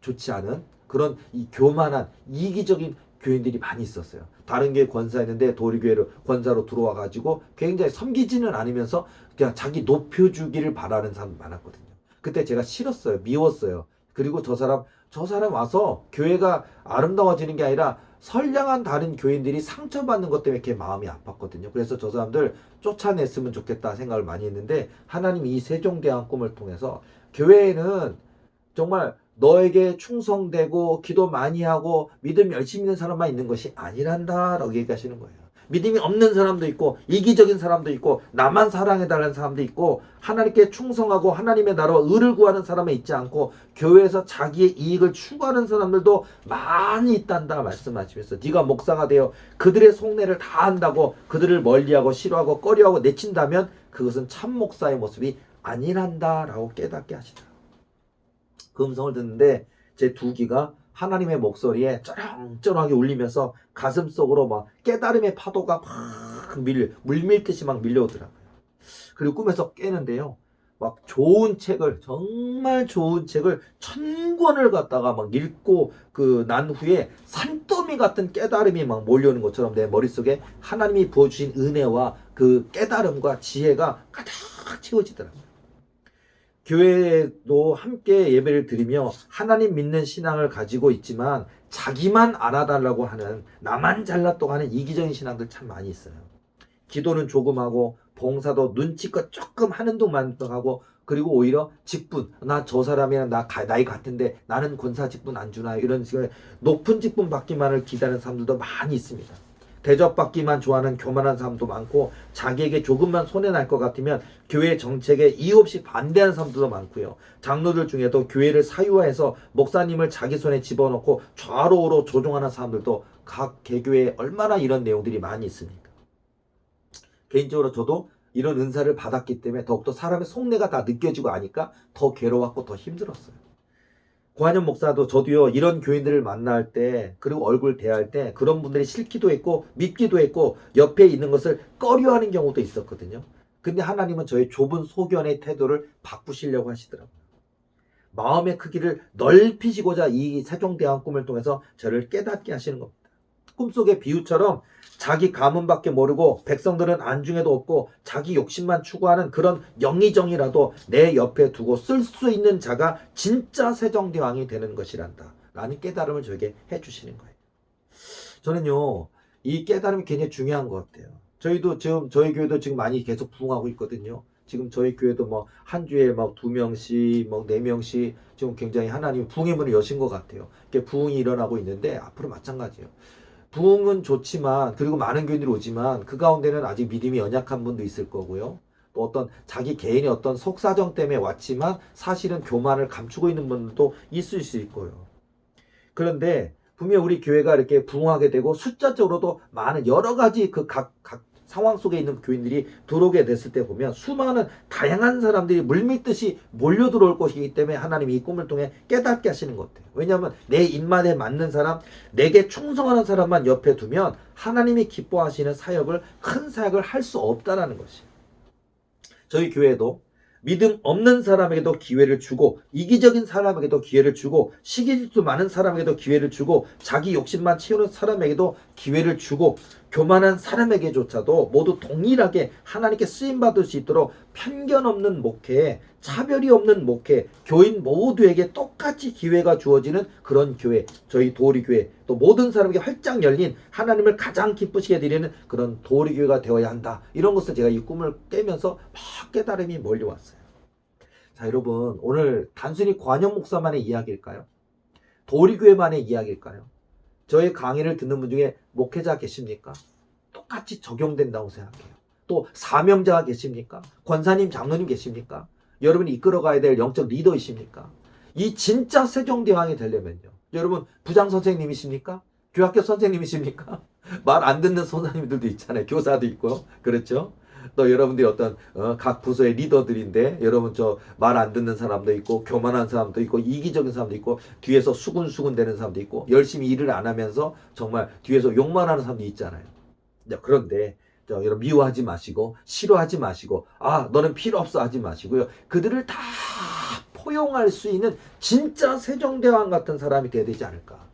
좋지 않은 그런 이 교만한 이기적인 교인들이 많이 있었어요. 다른 교회 권사였는데 도리교회로 권사로 들어와 가지고 굉장히 섬기지는 않으면서 그냥 자기 높여주기를 바라는 사람 많았거든요. 그때 제가 싫었어요. 미웠어요. 그리고 저 사람 와서 교회가 아름다워지는 게 아니라 선량한 다른 교인들이 상처받는 것 때문에 이렇게 마음이 아팠거든요. 그래서 저 사람들 쫓아냈으면 좋겠다 생각을 많이 했는데, 하나님이 이 세종대왕 꿈을 통해서 교회에는 정말 너에게 충성되고 기도 많이 하고 믿음 열심히 있는 사람만 있는 것이 아니란다 라고 얘기하시는 거예요. 믿음이 없는 사람도 있고 이기적인 사람도 있고 나만 사랑해달라는 사람도 있고 하나님께 충성하고 하나님의 나라와 의를 구하는 사람은 있지 않고 교회에서 자기의 이익을 추구하는 사람들도 많이 있단다 말씀하시면서, 네가 목사가 되어 그들의 속내를 다 한다고 그들을 멀리하고 싫어하고 꺼려하고 내친다면 그것은 참 목사의 모습이 아니란다 라고 깨닫게 하시더라고요. 그 음성을 듣는데 제 두 귀가 하나님의 목소리에 쩌렁쩌렁하게 울리면서 가슴속으로 막 깨달음의 파도가 막 물밀듯이 막 밀려오더라고요. 그리고 꿈에서 깨는데요. 막 좋은 책을, 정말 좋은 책을 1000권을 갖다가 막 읽고 난 후에 산더미 같은 깨달음이 막 몰려오는 것처럼 내 머릿속에 하나님이 부어주신 은혜와 그 깨달음과 지혜가 가득 채워지더라고요. 교회도 함께 예배를 드리며 하나님 믿는 신앙을 가지고 있지만 자기만 알아달라고 하는, 나만 잘났다고 하는 이기적인 신앙들 참 많이 있어요. 기도는 조금 하고 봉사도 눈치껏 조금 하는 동안 하고, 그리고 오히려 직분, 나 저 사람이랑 나이 같은데 나는 권사 직분 안 주나요? 이런 식의 높은 직분 받기만을 기다리는 사람들도 많이 있습니다. 대접받기만 좋아하는 교만한 사람도 많고, 자기에게 조금만 손해날 것 같으면 교회 정책에 이유 없이 반대하는 사람들도 많고요. 장로들 중에도 교회를 사유화해서 목사님을 자기 손에 집어넣고 좌로우로 조종하는 사람들도 각 개교에 얼마나 이런 내용들이 많이 있습니까? 개인적으로 저도 이런 은사를 받았기 때문에 더욱더 사람의 속내가 다 느껴지고 하니까 더 괴로웠고 더 힘들었어요. 고한영 목사도 저도요, 이런 교인들을 만날 때, 그리고 얼굴 대할 때 그런 분들이 싫기도 했고 밉기도 했고 옆에 있는 것을 꺼려하는 경우도 있었거든요. 근데 하나님은 저의 좁은 소견의 태도를 바꾸시려고 하시더라고요. 마음의 크기를 넓히시고자 이 세종대왕 꿈을 통해서 저를 깨닫게 하시는 겁니다. 꿈속의 비유처럼 자기 가문밖에 모르고 백성들은 안중에도 없고 자기 욕심만 추구하는 그런 영의정이라도 내 옆에 두고 쓸 수 있는 자가 진짜 세종대왕이 되는 것이란다 라는 깨달음을 저에게 해주시는 거예요. 저는요, 이 깨달음이 굉장히 중요한 것 같아요. 저희도 지금, 저희 교회도 지금 많이 계속 부흥하고 있거든요. 지금 저희 교회도 뭐 한 주에 막 2명씩, 뭐 4명씩 지금 굉장히 하나님 부흥의 문을 여신 것 같아요. 이렇게 부흥이 일어나고 있는데 앞으로 마찬가지예요. 부흥은 좋지만, 그리고 많은 교인들이 오지만 그 가운데는 아직 믿음이 연약한 분도 있을 거고요. 또 어떤 자기 개인의 어떤 속사정 때문에 왔지만 사실은 교만을 감추고 있는 분들도 있을 수 있고요. 그런데 분명 우리 교회가 이렇게 부흥하게 되고 숫자적으로도 많은 여러 가지 그 각 상황 속에 있는 교인들이 들어오게 됐을 때 보면 수많은 다양한 사람들이 물밀듯이 몰려 들어올 것이기 때문에 하나님이 이 꿈을 통해 깨닫게 하시는 것 같아요. 왜냐하면 내 입맛에 맞는 사람, 내게 충성하는 사람만 옆에 두면 하나님이 기뻐하시는 사역을, 큰 사역을 할 수 없다라는 것이에요. 저희 교회도 믿음 없는 사람에게도 기회를 주고, 이기적인 사람에게도 기회를 주고, 시기질투 많은 사람에게도 기회를 주고, 자기 욕심만 채우는 사람에게도 기회를 주고, 교만한 사람에게조차도 모두 동일하게 하나님께 쓰임받을 수 있도록 편견 없는 목회, 차별이 없는 목회, 교인 모두에게 똑같이 기회가 주어지는 그런 교회, 저희 도리교회, 또 모든 사람에게 활짝 열린 하나님을 가장 기쁘시게 드리는 그런 도리교회가 되어야 한다. 이런 것을 제가 이 꿈을 깨면서 막 깨달음이 몰려왔어요. 자, 여러분, 오늘 단순히 관영 목사만의 이야기일까요? 도리교회만의 이야기일까요? 저의 강의를 듣는 분 중에 목회자 계십니까? 똑같이 적용된다고 생각해요. 또 사명자가 계십니까? 권사님, 장로님 계십니까? 여러분이 이끌어가야 될 영적 리더이십니까? 이 진짜 세종대왕이 되려면요, 여러분 부장 선생님이십니까? 교학교 선생님이십니까? 말 안 듣는 선생님들도 있잖아요. 교사도 있고요. 그렇죠? 또 여러분들이 어떤 각 부서의 리더들인데, 여러분 저 말 안 듣는 사람도 있고, 교만한 사람도 있고, 이기적인 사람도 있고, 뒤에서 수군수군 되는 사람도 있고, 열심히 일을 안 하면서 정말 뒤에서 욕만 하는 사람도 있잖아요. 그런데 여러분 미워하지 마시고, 싫어하지 마시고, 아 너는 필요 없어 하지 마시고요, 그들을 다 포용할 수 있는 진짜 세종대왕 같은 사람이 되어야 되지 않을까.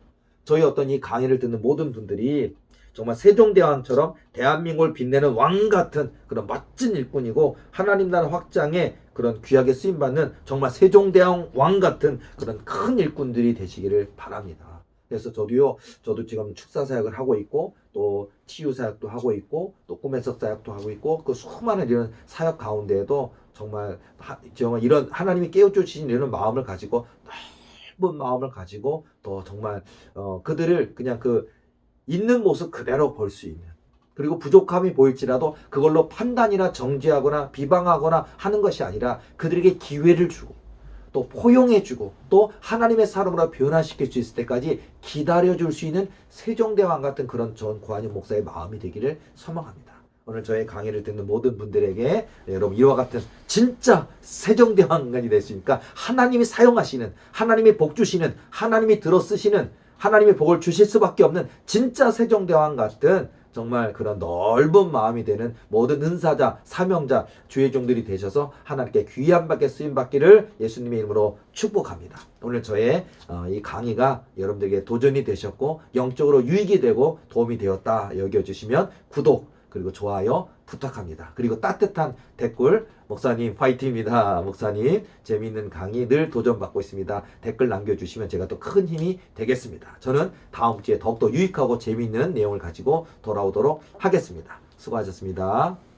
저희 어떤 이 강의를 듣는 모든 분들이 정말 세종대왕처럼 대한민국을 빛내는 왕 같은 그런 멋진 일꾼이고, 하나님 나라 확장에 그런 귀하게 쓰임받는 정말 세종대왕 왕 같은 그런 큰 일꾼들이 되시기를 바랍니다. 그래서 저도 지금 축사 사역을 하고 있고, 또 치유 사역도 하고 있고, 또 꿈의 석 사역도 하고 있고, 그 수많은 이런 사역 가운데에도 정말 이런 하나님이 깨워주신 이런 마음을 가지고, 넓은 마음을 가지고, 또 정말 그들을 그냥 있는 모습 그대로 볼 수 있는, 그리고 부족함이 보일지라도 그걸로 판단이나 정죄하거나 비방하거나 하는 것이 아니라 그들에게 기회를 주고, 또 포용해주고, 또 하나님의 사람으로 변화시킬 수 있을 때까지 기다려줄 수 있는 세종대왕 같은 그런 전 고한영 목사의 마음이 되기를 소망합니다. 오늘 저의 강의를 듣는 모든 분들에게 여러분 이와 같은 진짜 세종대왕관이 됐으니까 하나님이 사용하시는, 하나님이 복 주시는, 하나님이 들어 쓰시는, 하나님이 복을 주실 수밖에 없는 진짜 세종대왕 같은 정말 그런 넓은 마음이 되는 모든 은사자, 사명자, 주의 종들이 되셔서 하나님께 귀한 받게 쓰임 받기를 예수님의 이름으로 축복합니다. 오늘 저의 이 강의가 여러분들에게 도전이 되셨고 영적으로 유익이 되고 도움이 되었다 여겨주시면 구독 그리고 좋아요 부탁합니다. 그리고 따뜻한 댓글 목사님 파이팅입니다. 목사님 재미있는 강의 늘 도전받고 있습니다. 댓글 남겨주시면 제가 또 큰 힘이 되겠습니다. 저는 다음 주에 더욱더 유익하고 재미있는 내용을 가지고 돌아오도록 하겠습니다. 수고하셨습니다.